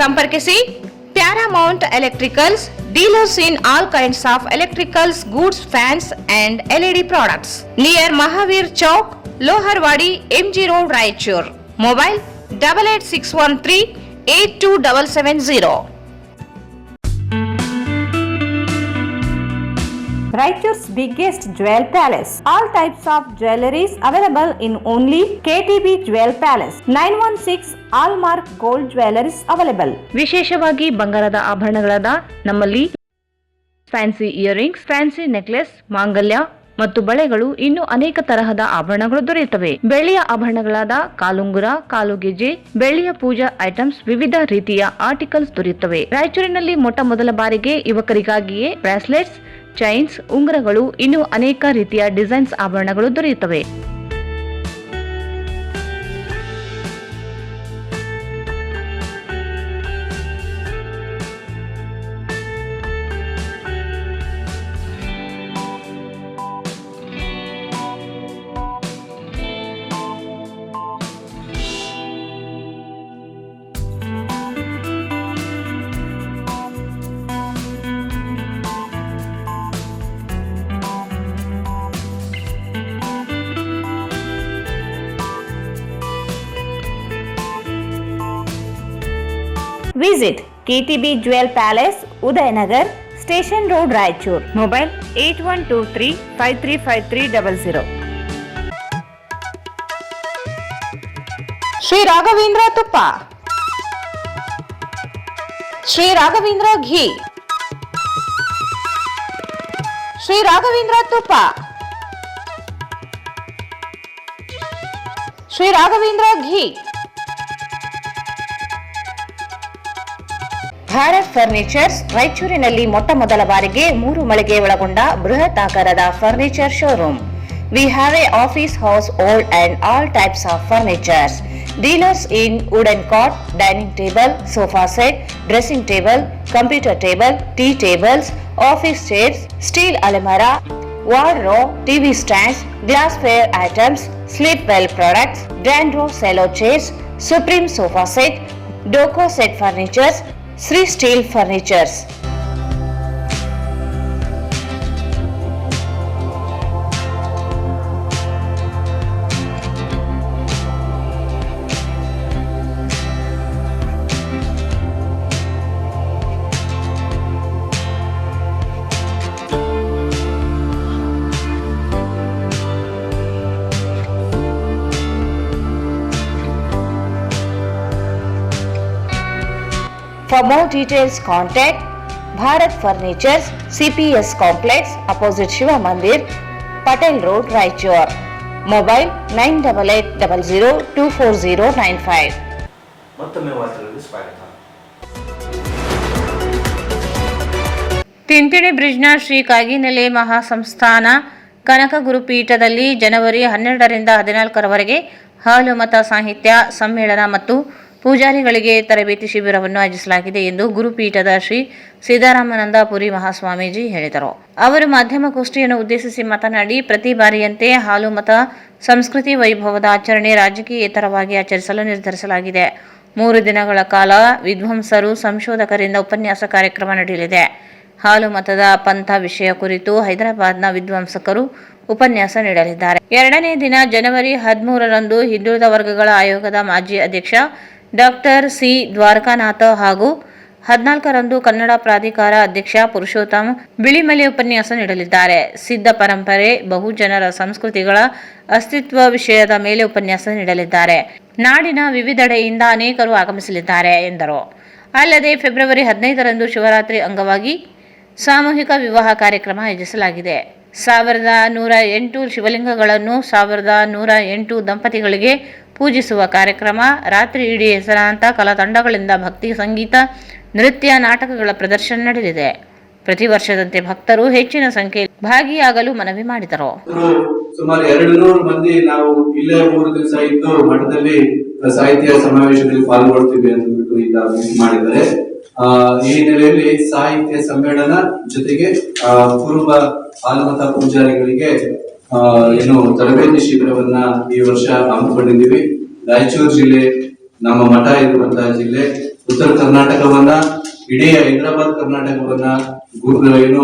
ಸಂಪರ್ಕಿಸಿ Paramount Electricals, dealers in all kinds of electricals goods, fans and LED products, near Mahavir Chowk, Loharwadi, MG road, Raichur. Mobile 8861382770. Raichur's biggest jewel palace. All types of jewelries available in only KTB Jewel Palace. 916 Allmark Gold Jewelries available. ವಿಶೇಷವಾಗಿ ಬಂಗಾರದ ಆಭರಣಗಳಾದ ನಮ್ಮಲ್ಲಿ fancy earrings, fancy necklace, ಮಾಂಗಲ್ಯ ಮತ್ತು ಬಳೆಗಳು ಇನ್ನು ಅನೇಕ ತರಹದ ಆಭರಣಗಳು ದೊರೆಯುತ್ತವೆ. ಬೆಳ್ಳಿಯ ಆಭರಣಗಳಾದ ಕಾಲುಂಗುರ, ಕಾಲುಗೆಜೆ, ಬೆಳ್ಳಿಯ ಪೂಜಾ ಐಟಮ್ಸ್, ವಿವಿಧ ರೀತಿಯ ಆರ್ಟಿಕಲ್ಸ್ ದೊರೆಯುತ್ತವೆ. ರಾಯಚೂರಿನಲ್ಲಿ ಮೊಟ್ಟ ಮೊದಲ ಬಾರಿಗೆ ಯುವಕರಿಗಾಗಿಯೇ ಬ್ರಾಸ್ಲೆಟ್ಸ್, ಚೈನ್ಸ್, ಉಂಗುರಗಳು ಇನ್ನು ಅನೇಕ ರೀತಿಯ ಡಿಸೈನ್ಸ್ ಆಭರಣಗಳು ದೊರೆಯುತ್ತವೆ. Visit KTB Jewel Palace, Udayanagar, Station Road, Raichur. Mobile 8123535300. Shri Raghavendra ತುಪ್ಪ, ಶ್ರೀ ರಾಘವೇಂದ್ರ ಘೀ, ಶ್ರೀ ರಾಘವೇಂದ್ರ ತುಪ್ಪ, ಶ್ರೀ ರಾಘವೇಂದ್ರ ಘೀ, ಭಾರತ್ ಫರ್ನಿಚರ್ಸ್ ರಾಯಚೂರಿನಲ್ಲಿ ಮೊಟ್ಟ ಮೊದಲ ಬಾರಿಗೆ 3 ಮಳಿಗೆ ಒಳಗೊಂಡ ಬೃಹತ್ ಆಕಾರದ furniture showroom. We have a office house, old and all types of furnitures. Dealers in wooden cot, dining table, sofa set, dressing table, computer table, tea tables, office chairs, steel almirah, wardrobe, TV stands, glassware items, sleepwell products, Dandro cello chairs, Supreme sofa set, Doco set furnitures, Sri Steel Furnitures. For more details, contact Bharat Furnitures, CPS Complex, opposite Shiva Mandir, Patel Road, Raichur. Mobile 9880024095. ಮತ್ತೊಮ್ಮೆ ವಾರ್ತೆಗಳಿಗೆ ಸ್ವಾಗತ. ತಿಂತಿಣಿ ಬ್ರಿಡ್ಜ್ನ ಶ್ರೀ ಕಾಗಿನೆಲೆ ಮಹಾಸಂಸ್ಥಾನ ಕನಕ ಗುರುಪೀಠದಲ್ಲಿ ಜನವರಿ 12ರಿಂದ 14ರವರೆಗೆ ಹಾಲು ಮತ ಸಾಹಿತ್ಯ ಸಮ್ಮೇಳನ ಮತ್ತು ಪೂಜಾರಿಗಳಿಗೆ ತರಬೇತಿ ಶಿಬಿರವನ್ನು ಆಯೋಜಿಸಲಾಗಿದೆ ಎಂದು ಗುರುಪೀಠದ ಶ್ರೀ ಸಿದ್ದರಾಮಾನಂದ ಪುರಿ ಮಹಾಸ್ವಾಮೀಜಿ ಹೇಳಿದರು. ಅವರು ಮಾಧ್ಯಮಗೋಷ್ಠಿಯನ್ನು ಉದ್ದೇಶಿಸಿ ಮಾತನಾಡಿ, ಪ್ರತಿ ಬಾರಿಯಂತೆ ಹಾಲು ಮತ ಸಂಸ್ಕೃತಿ ವೈಭವದ ಆಚರಣೆ ರಾಜಕೀಯೇತರವಾಗಿ ಆಚರಿಸಲು ನಿರ್ಧರಿಸಲಾಗಿದೆ. 3 ದಿನಗಳ ಕಾಲ ವಿದ್ವಾಂಸರು ಸಂಶೋಧಕರಿಂದ ಉಪನ್ಯಾಸ ಕಾರ್ಯಕ್ರಮ ನಡೆಯಲಿದೆ. ಹಾಲು ಮತದ ಪಂಥ ವಿಷಯ ಕುರಿತು ಹೈದರಾಬಾದ್ನ ವಿದ್ವಾಂಸಕರು ಉಪನ್ಯಾಸ ನೀಡಲಿದ್ದಾರೆ. 2ನೇ ದಿನ ಜನವರಿ 13ರಂದು ಹಿಂದುಳಿದ ವರ್ಗಗಳ ಆಯೋಗದ ಮಾಜಿ ಅಧ್ಯಕ್ಷ ಡಾಕ್ಟರ್ ಸಿ ದ್ವಾರಕಾನಾಥ ಹಾಗೂ 14ರಂದು ಕನ್ನಡ ಪ್ರಾಧಿಕಾರ ಅಧ್ಯಕ್ಷ ಪುರುಷೋತ್ತಮ್ ಬಿಳಿಮಲೆ ಉಪನ್ಯಾಸ ನೀಡಲಿದ್ದಾರೆ. ಸಿದ್ಧ ಪರಂಪರೆ, ಬಹುಜನರ ಸಂಸ್ಕೃತಿಗಳ ಅಸ್ತಿತ್ವ ವಿಷಯದ ಮೇಲೆ ಉಪನ್ಯಾಸ ನೀಡಲಿದ್ದಾರೆ. ನಾಡಿನ ವಿವಿಧೆಡೆಯಿಂದ ಅನೇಕರು ಆಗಮಿಸಲಿದ್ದಾರೆ ಎಂದರು. ಅಲ್ಲದೆ ಫೆಬ್ರವರಿ 15ರಂದು ಶಿವರಾತ್ರಿ ಅಂಗವಾಗಿ ಸಾಮೂಹಿಕ ವಿವಾಹ ಕಾರ್ಯಕ್ರಮ ಆಯೋಜಿಸಲಾಗಿದೆ. 1108 ಶಿವಲಿಂಗಗಳನ್ನು 1108 ದಂಪತಿಗಳಿಗೆ ಪೂಜಿಸುವ ಕಾರ್ಯಕ್ರಮ, ರಾತ್ರಿ ಇಡೀ ಹೆಸರಾಂತ ಕಲಾತಂಡಗಳಿಂದ ಭಕ್ತಿ ಸಂಗೀತ, ನೃತ್ಯ, ನಾಟಕಗಳ ಪ್ರದರ್ಶನ ನಡೆದಿದೆ. ಪ್ರತಿ ವರ್ಷದಂತೆ ಭಕ್ತರು ಹೆಚ್ಚಿನ ಸಂಖ್ಯೆಯಲ್ಲಿ ಭಾಗಿಯಾಗಲು ಮನವಿ ಮಾಡಿದರು. ಸುಮಾರು 200 ಮಂದಿ ನಾವು ಇಲ್ಲೇ 3 ದಿವಸ ಇದ್ದು ಮಠದಲ್ಲಿ ಸಾಹಿತ್ಯ ಸಮಾವೇಶದಲ್ಲಿ ಪಾಲ್ಗೊಳ್ತೀವಿ ಅಂತ ಬಿಟ್ಟು ಈಗ ಮಾಡಿದ್ದಾರೆ. ಈ ಹಿನ್ನೆಲೆಯಲ್ಲಿ ಸಾಹಿತ್ಯ ಸಮ್ಮೇಳನ ಜೊತೆಗೆ ಪೂರ್ವ ಹಾಲುಮತ ಪೂಜಾರಿಗಳಿಗೆ ಏನು ತರಬೇತಿ ಶಿಬಿರವನ್ನ ಈ ವರ್ಷ ಹಮ್ಮಿಕೊಂಡಿದ್ದೀವಿ. ರಾಯಚೂರು ಜಿಲ್ಲೆ ನಮ್ಮ ಮಠ ಇರುವಂತಹ ಜಿಲ್ಲೆ, ಉತ್ತರ ಕರ್ನಾಟಕವನ್ನ, ಇಡೀ ಹೈದರಾಬಾದ್ ಕರ್ನಾಟಕವನ್ನ ಏನು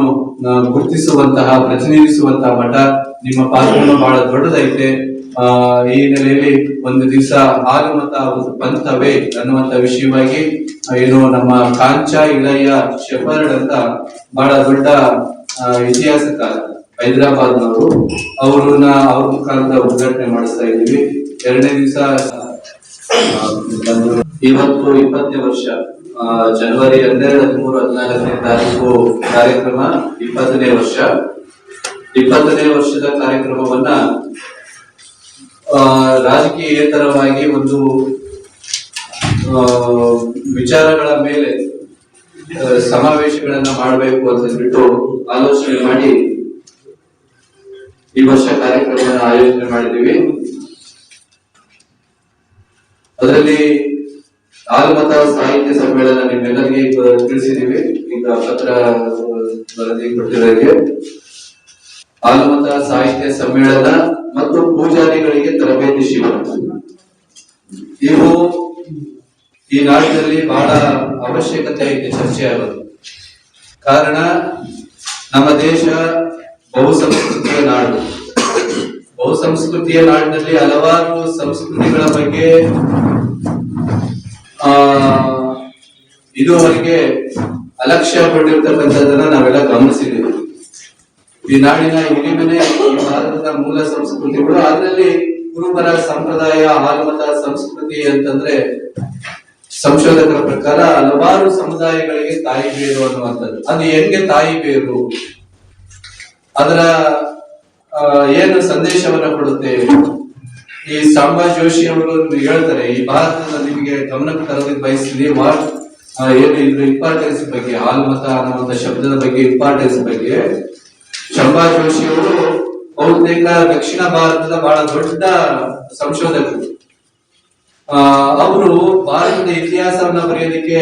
ಗುರುತಿಸುವಂತಹ, ಪ್ರತಿನಿಧಿಸುವಂತಹ ಮಠ. ನಿಮ್ಮ ಪಾತ್ರನು ಬಹಳ ದೊಡ್ಡದೈತೆ. ಈ ಹಿನ್ನೆಲೆಯಲ್ಲಿ ಒಂದು ದಿವಸ ಹಾಲುಮತ ಒಂದು ಪಂಥವೇ ಅನ್ನುವಂತ ವಿಷಯವಾಗಿ ಏನು ನಮ್ಮ ಕಾಂಚ ಇಳಯ್ಯ ಶೆಫರ್ಡ್ ಅಂತ ಬಹಳ ದೊಡ್ಡ ಇತಿಹಾಸಕಾರ ಹೈದರಾಬಾದ್ನವರು, ಅವ್ರ ಮುಖಾಂತರ ಉದ್ಘಾಟನೆ ಮಾಡಿಸ್ತಾ ಇದ್ದೀವಿ. 2ನೇ ದಿವಸ ಇವತ್ತು 20ನೇ ವರ್ಷ, ಜನವರಿ 12, 13, 14ನೇ ತಾರೀಕು ಕಾರ್ಯಕ್ರಮ 20ನೇ ವರ್ಷ. 20ನೇ ವರ್ಷದ ಕಾರ್ಯಕ್ರಮವನ್ನ ರಾಜಕೀಯೇತರವಾಗಿ ಒಂದು ವಿಚಾರಗಳ ಮೇಲೆ ಸಮಾವೇಶಗಳನ್ನ ಮಾಡಬೇಕು ಅಂತ ಹೇಳ್ಬಿಟ್ಟು ಆಲೋಚನೆ ಮಾಡಿ ಈ ವರ್ಷ ಕಾರ್ಯಕ್ರಮವನ್ನು ಆಯೋಜನೆ ಮಾಡಿದ್ದೀವಿ. ಅದರಲ್ಲಿ ಹಾಲುಮತ ಸಾಹಿತ್ಯ ಸಮ್ಮೇಳನ ನಿಮ್ಮೆಲ್ಲರಿಗೆ ತಿಳಿಸಿದ್ದೀವಿ. ಈಗ ಪತ್ರ ವರದಿ ಕೊಟ್ಟಿರೋರಿಗೆ ಹಾಲುಮತ ಸಾಹಿತ್ಯ ಸಮ್ಮೇಳನ ಮತ್ತು ಪೂಜಾರಿಗಳಿಗೆ ತರಬೇತಿ ಶಿಬಿರ ಇವು ಈ ನಾಡಿನಲ್ಲಿ ಬಹಳ ಅವಶ್ಯಕತೆ ಇದೆ ಚರ್ಚೆ ಆಗೋದು. ಕಾರಣ ನಮ್ಮ ದೇಶ ಬಹುಸಂಸ್ಕೃತಿಯ ನಾಡು. ಬಹುಸಂಸ್ಕೃತಿಯ ನಾಡಿನಲ್ಲಿ ಹಲವಾರು ಸಂಸ್ಕೃತಿಗಳ ಬಗ್ಗೆ ಇದುವರೆಗೆ ಅಲಕ್ಷ್ಯಪಟ್ಟಿರ್ತಕ್ಕಂಥದ್ದನ್ನ ನಾವೆಲ್ಲ ಗಮನಿಸಿದ್ದೀವಿ. ಈ ನಾಡಿನ ಹಿರಿಮೆನೆ ಈ ಭಾರತದ ಮೂಲ ಸಂಸ್ಕೃತಿಗಳು. ಅದರಲ್ಲಿ ಕುರುಬರ ಸಂಪ್ರದಾಯ ಹಾಲುಮತ ಸಂಸ್ಕೃತಿ ಅಂತಂದ್ರೆ ಸಂಶೋಧಕರ ಪ್ರಕಾರ ಹಲವಾರು ಸಮುದಾಯಗಳಿಗೆ ತಾಯಿ ಬೇರು ಅನ್ನುವಂಥದ್ದು. ಅದು ಹೆಂಗೆ ತಾಯಿ ಬೇರು, ಅದರ ಏನು ಸಂದೇಶವನ್ನ ಕೊಡುತ್ತೆ, ಈ ಸಾಂಬಾ ಜೋಶಿ ಅವರು ಹೇಳ್ತಾರೆ, ಈ ಭಾರತದ ನಿಮಗೆ ಗಮನಕ್ಕೆ ತರೋದಕ್ಕೆ ಬಯಸ್ತೀನಿ ಏನು ಇದ್ರ ಇಂಪಾರ್ಟೆನ್ಸ್ ಬಗ್ಗೆ, ಹಾಲ್ಮತ ಅನ್ನುವಂಥ ಶಬ್ದದ ಬಗ್ಗೆ ಇಂಪಾರ್ಟೆನ್ಸ್ ಬಗ್ಗೆ. ಶಂಭಾ ಜೋಶಿ ಅವರು ಬಹುತೇಕ ದಕ್ಷಿಣ ಭಾರತದ ಬಹಳ ದೊಡ್ಡ ಸಂಶೋಧಕರು. ಅವರು ಭಾರತದ ಇತಿಹಾಸವನ್ನ ಬರೆಯೋದಕ್ಕೆ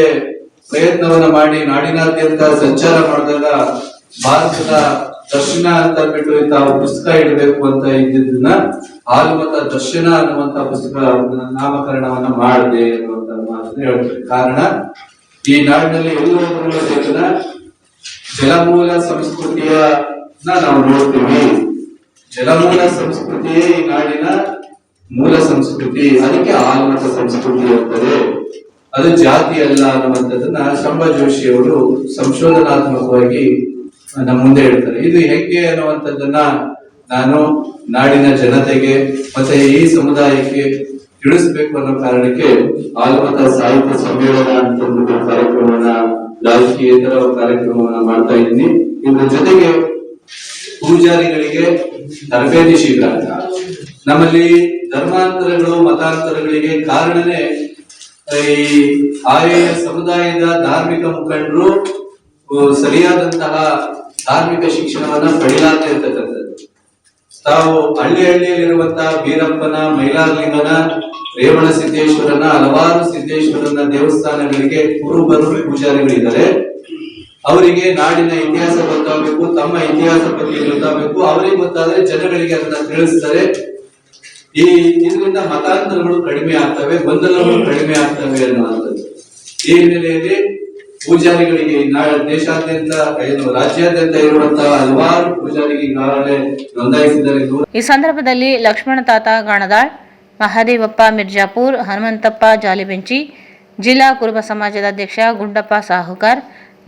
ಪ್ರಯತ್ನವನ್ನ ಮಾಡಿ ನಾಡಿನಾದ್ಯಂತ ಸಂಚಾರ ಮಾಡಿದಾಗ ಭಾರತದ ದರ್ಶನ ಅಂತ ಬಿಟ್ಟು ಇಂತಹ ಪುಸ್ತಕ ಇಡಬೇಕು ಅಂತ ಇದ್ದಿದ್ದನ್ನ ಹಾಲುಮತ ದರ್ಶನ ಅನ್ನುವಂತ ಪುಸ್ತಕ ನಾಮಕರಣವನ್ನ ಮಾಡಿದೆ ಅನ್ನುವಂತ ಮಾತನ್ನ ಹೇಳ್ತಾರೆ. ಕಾರಣ, ಈ ನಾಡಿನಲ್ಲಿ ಎಲ್ಲರೂ ಜಲಮೂಲ ಸಂಸ್ಕೃತಿಯನ್ನ ನಾವು ನೋಡ್ತೀವಿ. ಜಲಮೂಲ ಸಂಸ್ಕೃತಿಯೇ ಈ ನಾಡಿನ ಮೂಲ ಸಂಸ್ಕೃತಿ, ಅದಕ್ಕೆ ಹಾಲುಮತ ಸಂಸ್ಕೃತಿ ಇರ್ತದೆ, ಅದು ಜಾತಿ ಅಲ್ಲ ಅನ್ನುವಂಥದ್ದನ್ನ ಶಂಭಾ ಜೋಶಿ ಅವರು ಸಂಶೋಧನಾತ್ಮಕವಾಗಿ ನಮ್ಮ ಮುಂದೆ ಹೇಳ್ತಾರೆ. ಇದು ಹೇಗೆ ಅನ್ನುವಂಥದ್ದನ್ನ ನಾನು ನಾಡಿನ ಜನತೆಗೆ ಮತ್ತೆ ಈ ಸಮುದಾಯಕ್ಕೆ ತಿಳಿಸ್ಬೇಕು ಅನ್ನೋ ಕಾರಣಕ್ಕೆ ಹಾಲುಮತ ಸಾಹಿತ್ಯ ಸಮ್ಮೇಳನ ಅಂತ ಒಂದು ಕಾರ್ಯಕ್ರಮವನ್ನ, ರಾಜಕೀಯೇತರ ಕಾರ್ಯಕ್ರಮವನ್ನ ಮಾಡ್ತಾ ಇದ್ದೀನಿ. ಇದ್ರ ಜೊತೆಗೆ ಪೂಜಾರಿಗಳಿಗೆ ತರಬೇತಿ ಶಿಬಿರ. ನಮ್ಮಲ್ಲಿ ಧರ್ಮಾಂತರಗಳು ಮತಾಂತರಗಳಿಗೆ ಕಾರಣನೇ ಈ ಆಯಾ ಸಮುದಾಯದ ಧಾರ್ಮಿಕ ಮುಖಂಡರು ಸರಿಯಾದಂತಹ ಧಾರ್ಮಿಕ ಶಿಕ್ಷಣವನ್ನ ಪಡೆಯಲಾಗದೇ ಇರ್ತಕ್ಕಂಥದ್ದು. ತಾವು ಹಳ್ಳಿಯಲ್ಲಿರುವಂತಹ ಬೀರಪ್ಪನ, ಮೈಲಾರಲಿಂಗನ, ರೇವಣ ಸಿದ್ದೇಶ್ವರನ, ಹಲವಾರು ಸಿದ್ದೇಶ್ವರನ ದೇವಸ್ಥಾನಗಳಿಗೆ ಕುರುಬರು ಪೂಜಾರಿಗಳಿದ್ದಾರೆ. ಅವರಿಗೆ ನಾಡಿನ ಇತಿಹಾಸ ಗೊತ್ತಾಗಬೇಕು, ತಮ್ಮ ಇತಿಹಾಸ ಬಗ್ಗೆ ಗೊತ್ತಾಗಬೇಕು. ಅವರಿಗೆ ಗೊತ್ತಾದ್ರೆ ಜನಗಳಿಗೆ ಅದನ್ನ ತಿಳಿಸ್ತಾರೆ. ಇದರಿಂದ ಮತಾಂತರಗಳು ಕಡಿಮೆ ಆಗ್ತವೆ, ಗೊಂದಲಗಳು ಕಡಿಮೆ ಆಗ್ತವೆ ಅನ್ನುವಂಥದ್ದು. ಈ ಹಿನ್ನೆಲೆಯಲ್ಲಿ ಪೂಜಾರಿಗಳಿಗೆ ದೇಶಾದ್ಯಂತ ರಾಜ್ಯಾದ್ಯಂತ ಇರುವಂತಹ ಹಲವಾರು ಪೂಜಾರಿಗೆ ಈಗಾಗಲೇ ನೋಂದಾಯಿಸಿದ್ದಾರೆ. ಈ ಸಂದರ್ಭದಲ್ಲಿ ಲಕ್ಷ್ಮಣ ತಾತ ಗಾಣದಾಳ್, ಮಹಾದೇವಪ್ಪ ಮಿರ್ಜಾಪುರ್, ಹನುಮಂತಪ್ಪ ಜಾಲಿಬೆಂಚಿ, ಜಿಲ್ಲಾ ಕುರುಬ ಸಮಾಜದ ಅಧ್ಯಕ್ಷ ಗುಂಡಪ್ಪ ಸಾಹುಕಾರ್,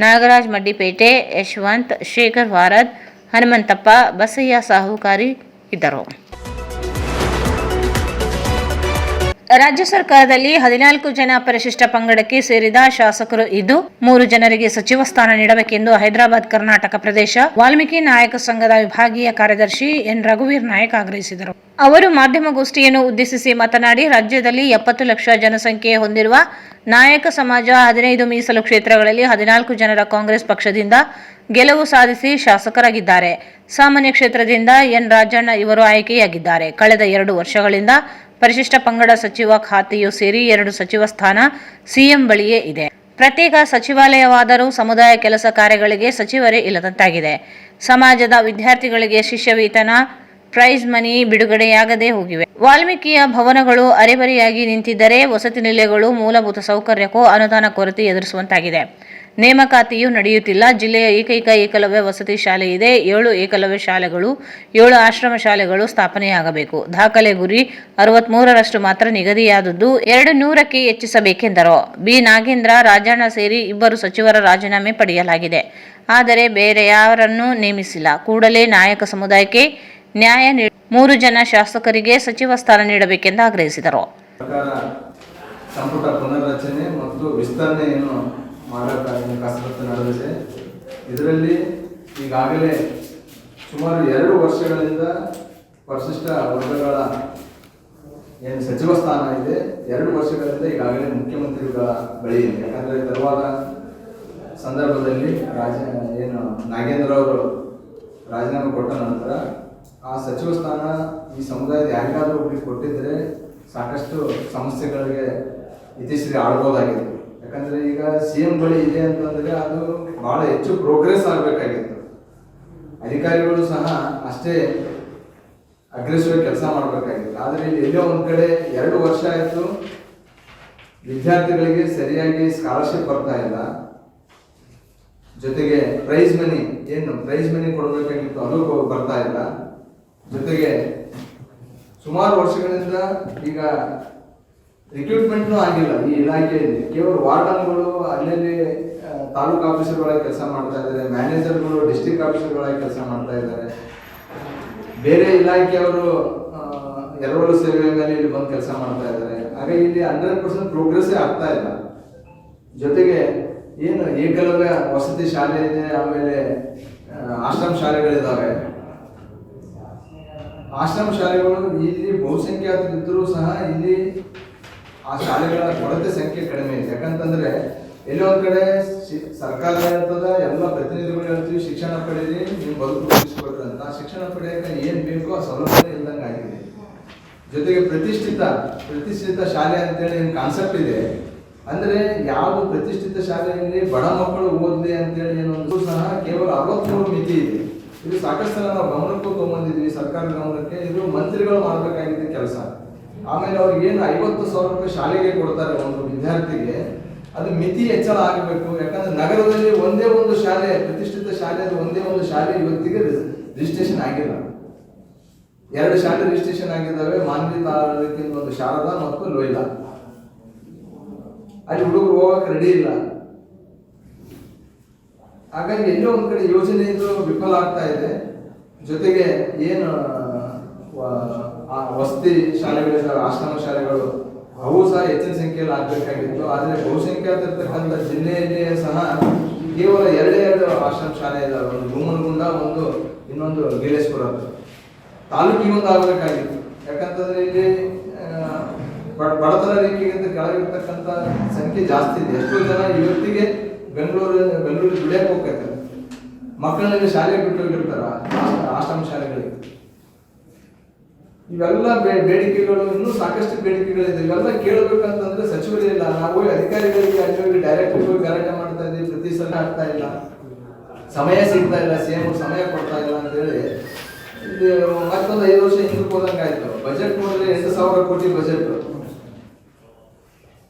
ನಾಗರಾಜ್ ಮಡ್ಡಿಪೇಟೆ, ಯಶವಂತ್, ಶೇಖರ್ ವಾರದ್, ಹನುಮಂತಪ್ಪ, ಬಸಯ್ಯ ಸಾಹುಕಾರಿ ಇದ್ದರು. ರಾಜ್ಯ ಸರ್ಕಾರದಲ್ಲಿ 14 ಜನ ಪರಿಶಿಷ್ಟ ಪಂಗಡಕ್ಕೆ ಸೇರಿದ ಶಾಸಕರು ಇದ್ದು 3 ಜನರಿಗೆ ಸಚಿವ ಸ್ಥಾನ ನೀಡಬೇಕೆಂದು ಹೈದರಾಬಾದ್ ಕರ್ನಾಟಕ ಪ್ರದೇಶ ವಾಲ್ಮೀಕಿ ನಾಯಕ ಸಂಘದ ವಿಭಾಗೀಯ ಕಾರ್ಯದರ್ಶಿ ಎನ್ ರಘುವೀರ್ ನಾಯಕ್ ಆಗ್ರಹಿಸಿದರು. ಅವರು ಮಾಧ್ಯಮಗೋಷ್ಠಿಯನ್ನು ಉದ್ದೇಶಿಸಿ ಮಾತನಾಡಿ, ರಾಜ್ಯದಲ್ಲಿ 70 ಲಕ್ಷ ಜನಸಂಖ್ಯೆ ಹೊಂದಿರುವ ನಾಯಕ ಸಮಾಜ 15 ಮೀಸಲು ಕ್ಷೇತ್ರಗಳಲ್ಲಿ 14 ಜನರ ಕಾಂಗ್ರೆಸ್ ಪಕ್ಷದಿಂದ ಗೆಲುವು ಸಾಧಿಸಿ ಶಾಸಕರಾಗಿದ್ದಾರೆ. ಸಾಮಾನ್ಯ ಕ್ಷೇತ್ರದಿಂದ ಎನ್ ರಾಜಣ್ಣ ಇವರು ಆಯ್ಕೆಯಾಗಿದ್ದಾರೆ. ಕಳೆದ 2 ವರ್ಷಗಳಿಂದ ಪರಿಶಿಷ್ಟ ಪಂಗಡ ಸಚಿವ ಖಾತೆಯೂ ಸೇರಿ 2 ಸಚಿವ ಸ್ಥಾನ ಸಿಎಂ ಬಳಿಯೇ ಇದೆ. ಪ್ರತ್ಯೇಕ ಸಚಿವಾಲಯವಾದರೂ ಸಮುದಾಯ ಕೆಲಸ ಕಾರ್ಯಗಳಿಗೆ ಸಚಿವರೇ ಇಲ್ಲದಂತಾಗಿದೆ. ಸಮಾಜದ ವಿದ್ಯಾರ್ಥಿಗಳಿಗೆ ಶಿಷ್ಯ ವೇತನ, ಪ್ರೈಸ್ ಮನಿ ಬಿಡುಗಡೆಯಾಗದೆ ಹೋಗಿವೆ. ವಾಲ್ಮೀಕಿಯ ಭವನಗಳು ಅರೆಬರೆಯಾಗಿ ನಿಂತಿದ್ದರೆ ವಸತಿ ನಿಲಯಗಳು ಮೂಲಭೂತ ಸೌಕರ್ಯಕ್ಕೂ ಅನುದಾನ ಕೊರತೆ ಎದುರಿಸುವಂತಾಗಿದೆ. ನೇಮಕಾತಿಯೂ ನಡೆಯುತ್ತಿಲ್ಲ. ಜಿಲ್ಲೆಯ ಏಕೈಕ ಏಕಲವ್ಯ ವಸತಿ ಶಾಲೆ ಇದೆ. 7 ಏಕಲವ್ಯ ಶಾಲೆಗಳು, 7 ಆಶ್ರಮ ಶಾಲೆಗಳು ಸ್ಥಾಪನೆಯಾಗಬೇಕು. ದಾಖಲೆ ಗುರಿ 63ರಷ್ಟು ಮಾತ್ರ ನಿಗದಿಯಾದದ್ದು 200ಕ್ಕೆ ಹೆಚ್ಚಿಸಬೇಕೆಂದರು. ಬಿ ನಾಗೇಂದ್ರ, ರಾಜಣ್ಣ ಸೇರಿ 2 ಸಚಿವರ ರಾಜೀನಾಮೆ ಪಡೆಯಲಾಗಿದೆ. ಆದರೆ ಬೇರೆ ಯಾರನ್ನೂ ನೇಮಿಸಿಲ್ಲ. ಕೂಡಲೇ ನಾಯಕ ಸಮುದಾಯಕ್ಕೆ ನ್ಯಾಯ 3 ಜನ ಶಾಸಕರಿಗೆ ಸಚಿವ ಸ್ಥಾನ ನೀಡಬೇಕೆಂದು ಆಗ್ರಹಿಸಿದರು. ಸಂಪುಟ ಪುನರ್ರಚನೆ ಮತ್ತು ವಿಸ್ತರಣೆಯನ್ನು ಮಾಡಬೇಕಾದ ಕಸರತ್ತು ನಡೆದಿದೆ. ಇದರಲ್ಲಿ ಈಗಾಗಲೇ ಸುಮಾರು 2 ವರ್ಷಗಳಿಂದ ಪರಿಶಿಷ್ಟ ವರ್ಗಗಳ ಏನು ಸಚಿವ ಸ್ಥಾನ ಇದೆ, 2 ವರ್ಷಗಳಿಂದ ಈಗಾಗಲೇ ಮುಖ್ಯಮಂತ್ರಿಗಳ ಬಳಿ ಇದೆ. ಯಾಕಂದರೆ ತರುವಾದ ಸಂದರ್ಭದಲ್ಲಿ ನಾಗೇಂದ್ರ ಅವರು ರಾಜೀನಾಮೆ ಕೊಟ್ಟ ನಂತರ ಆ ಸಚಿವ ಸ್ಥಾನ ಈ ಸಮುದಾಯದ ಯಾರಿಗಾದರೂ ಒಬ್ಬರಿಗೆ ಕೊಟ್ಟಿದ್ದರೆ ಸಾಕಷ್ಟು ಸಮಸ್ಯೆಗಳಿಗೆ ಇತಿಶ್ರೀ ಆಡ್ಬೋದಾಗಿತ್ತು. ಯಾಕಂದರೆ ಈಗ CM ಬಳಿ ಇದೆ ಅಂತಂದರೆ ಅದು ಭಾಳ ಹೆಚ್ಚು ಪ್ರೋಗ್ರೆಸ್ ಆಗಬೇಕಾಗಿತ್ತು. ಅಧಿಕಾರಿಗಳು ಸಹ ಅಷ್ಟೇ ಅಗ್ರೆಸಿವ್ ಕೆಲಸ ಮಾಡಬೇಕಾಗಿತ್ತು. ಆದರೆ ಇಲ್ಲಿ ಎಲ್ಲೋ ಒಂದು ಕಡೆ 2 ವರ್ಷ ಆಯಿತು, ವಿದ್ಯಾರ್ಥಿಗಳಿಗೆ ಸರಿಯಾಗಿ ಸ್ಕಾಲರ್ಶಿಪ್ ಬರ್ತಾ ಇಲ್ಲ. ಜೊತೆಗೆ ಪ್ರೈಸ್ ಮನಿ ಕೊಡಬೇಕಾಗಿತ್ತು, ಅದು ಬರ್ತಾ ಇಲ್ಲ. ಜೊತೆಗೆ ಸುಮಾರು ವರ್ಷಗಳಿಂದ ಈಗ ರಿಕ್ರೂಟ್ಮೆಂಟ್ನೂ ಆಗಿಲ್ಲ ಈ ಇಲಾಖೆಯಲ್ಲಿ. ಕೇವಲ ವಾರ್ಡನ್ಗಳು ಅಲ್ಲಲ್ಲಿ ತಾಲೂಕು ಆಫೀಸರ್ಗಳಾಗಿ ಕೆಲಸ ಮಾಡ್ತಾ ಇದ್ದಾರೆ, ಮ್ಯಾನೇಜರ್ಗಳು ಡಿಸ್ಟ್ರಿಕ್ಟ್ ಆಫೀಸರ್ಗಳಾಗಿ ಕೆಲಸ ಮಾಡ್ತಾ ಇದ್ದಾರೆ. ಬೇರೆ ಇಲಾಖೆಯವರು ಎರವಲು ಸೇವೆ ಮೇಲೆ ಇಲ್ಲಿ ಬಂದು ಕೆಲಸ ಮಾಡ್ತಾ ಇದ್ದಾರೆ. ಹಾಗಾಗಿ ಇಲ್ಲಿ 100% ಪ್ರೋಗ್ರೆಸ್ಸೇ ಆಗ್ತಾ ಇಲ್ಲ. ಜೊತೆಗೆ ಏನು ಏಕಲವ್ಯ ವಸತಿ ಶಾಲೆ ಇದೆ, ಆಮೇಲೆ ಆಶ್ರಮ ಶಾಲೆಗಳಿದ್ದಾವೆ. ಆಶ್ರಮ ಶಾಲೆಗಳು ಇಲ್ಲಿ ಬಹುಸಂಖ್ಯಾತರಿದ್ದರೂ ಸಹ ಇಲ್ಲಿ ಆ ಶಾಲೆಗಳ ಕೊರತೆ ಸಂಖ್ಯೆ ಕಡಿಮೆ ಇದೆ. ಯಾಕಂತಂದ್ರೆ ಎಲ್ಲೋ ಒಂದ್ ಕಡೆ ಸರ್ಕಾರ ಹೇಳ್ತದ, ಎಲ್ಲ ಪ್ರತಿನಿಧಿಗಳು ಹೇಳ್ತೀವಿ ಶಿಕ್ಷಣ ಪಡೆಯಿರಿ, ನೀವು ಬದುಕು ರೂಪಿಸ್ಕೊಡ್ರಿ ಅಂತ. ಶಿಕ್ಷಣ ಪಡೆಯಕ್ಕೆ ಏನ್ ಬೇಕೋ ಆ ಸೌಲಭ್ಯ ಇಲ್ದಂಗೆ ಆಗಿದೆ. ಜೊತೆಗೆ ಪ್ರತಿಷ್ಠಿತ ಶಾಲೆ ಅಂತೇಳಿ ಏನು ಕಾನ್ಸೆಪ್ಟ್ ಇದೆ. ಅಂದ್ರೆ ಯಾವುದು ಪ್ರತಿಷ್ಠಿತ ಶಾಲೆಯಲ್ಲಿ ಬಡ ಮಕ್ಕಳು ಓದ್ಲಿ ಅಂತೇಳಿ ಏನೊಂದು ಸಹ ಕೇವಲ 63 ಮಿತಿ ಇದೆ. ಇದು ಸಾಕಷ್ಟು ಸಲ ನಾವು ಗಮನಕ್ಕೂ ತಗೊಂಡಿದ್ವಿ, ಸರ್ಕಾರ ಗಮನಕ್ಕೆ. ಇದು ಮಂತ್ರಿಗಳು ಮಾಡಬೇಕಾಗಿದೆ ಕೆಲಸ. ಆಮೇಲೆ ಅವ್ರಿಗೆ ಏನು 50,000 ರೂಪಾಯಿ ಶಾಲೆಗೆ ಕೊಡ್ತಾರೆ ಒಂದು ವಿದ್ಯಾರ್ಥಿಗೆ, ಅದು ಮಿತಿ ಹೆಚ್ಚಳ ಆಗಬೇಕು. ಯಾಕಂದ್ರೆ ನಗರದಲ್ಲಿ ಒಂದೇ ಒಂದು ಶಾಲೆ, ಪ್ರತಿಷ್ಠಿತ ಶಾಲೆ, ಅದು ಒಂದೇ ಒಂದು ಶಾಲೆ ಇವತ್ತಿಗೆ ರಿಜಿಸ್ಟ್ರೇಷನ್ ಆಗಿಲ್ಲ. 2 ಶಾಲೆ ರಿಜಿಸ್ಟ್ರೇಷನ್ ಆಗಿದ್ದಾವೆ, ಮಾನ್ವಿ ತಾಲೂಕಿನ ಒಂದು ಶಾರದಾ ಮತ್ತು ಲೋಯ್ಲಾ. ಅಲ್ಲಿ ಹುಡುಗರು ಹೋಗಕ್ಕೆ ರೆಡಿ ಇಲ್ಲ. ಹಾಗಾಗಿ ಎಲ್ಲೋ ಒಂದ್ ಕಡೆ ಯೋಜನೆ ಇದು ವಿಫಲ ಆಗ್ತಾ ಇದೆ. ಜೊತೆಗೆ ಏನು ವಸತಿ ಶಾಲೆಗಳಿದ್ದಾವೆ, ಆಶ್ರಮ ಶಾಲೆಗಳು, ಅವು ಸಹ ಹೆಚ್ಚಿನ ಸಂಖ್ಯೆಯಲ್ಲಿ ಆಗ್ಬೇಕಾಗಿತ್ತು. ಆದರೆ ಬಹುಸಂಖ್ಯಾತರ್ತಕ್ಕಂಥ ಜಿಲ್ಲೆಯಲ್ಲಿಯೇ ಸಹ ಕೇವಲ 2 ಆಶ್ರಮ ಶಾಲೆ ಇದ್ದಾವೆ. ಒಂದು ಗುಮ್ಮನಗುಂಡ, ಒಂದು ಇನ್ನೊಂದು ಗೀಲೇಶ್ಪುರ. ತಾಲೂಕಿಗೆ ಒಂದು ಆಗಬೇಕಾಗಿತ್ತು. ಯಾಕಂತಂದ್ರೆ ಇಲ್ಲಿ ಬಡತನ ರೇಖೆಗಿಂತ ಕೆಳಗಿರ್ತಕ್ಕಂಥ ಸಂಖ್ಯೆ ಜಾಸ್ತಿ ಇದೆ. ಎಷ್ಟೋ ಜನ ಇವತ್ತಿಗೆ ಬೆಂಗಳೂರು ದುಡಿಯಕ್ಕೆ ಹೋಗ್ತಾರೆ, ಮಕ್ಕಳನ್ನ ಶಾಲೆಗೆ ಬಿಟ್ಟು ಹೋಗಿರ್ತಾರ ಆಶ್ರಮ ಶಾಲೆಗಳಿಗೆ. ಇವೆಲ್ಲ ಬೇಡಿಕೆಗಳು, ಇನ್ನೂ ಸಾಕಷ್ಟು ಬೇಡಿಕೆಗಳಿದೆ. ಇವೆಲ್ಲ ಕೇಳಬೇಕಂತಂದ್ರೆ ಸಚಿವರಿಲ್ಲ. ನಾವು ಹೋಗಿ ಅಧಿಕಾರಿಗಳಿಗೆ ಅಲ್ಲಿ ಡೈರೆಕ್ಟ್ ಹೋಗಿ ಗಲಾಟೆ ಮಾಡ್ತಾ ಇದ್ದೀವಿ, ಪ್ರತಿ ಸಲ ಆಗ್ತಾ ಇಲ್ಲ, ಸಮಯ ಸಿಗ್ತಾ ಇಲ್ಲ, ಸಿಎಂ ಸಮಯ ಕೊಡ್ತಾ ಇಲ್ಲ ಅಂತೇಳಿ ಇಲ್ಲಿ ಮತ್ತೊಂದು 5 ವರ್ಷ ಹಿಂದಕ್ಕೆ ಹೋದಂಗೆ ಆಯ್ತು. ಬಜೆಟ್ ನೋಡಿದ್ರೆ 8,000 ಕೋಟಿ ಬಜೆಟ್.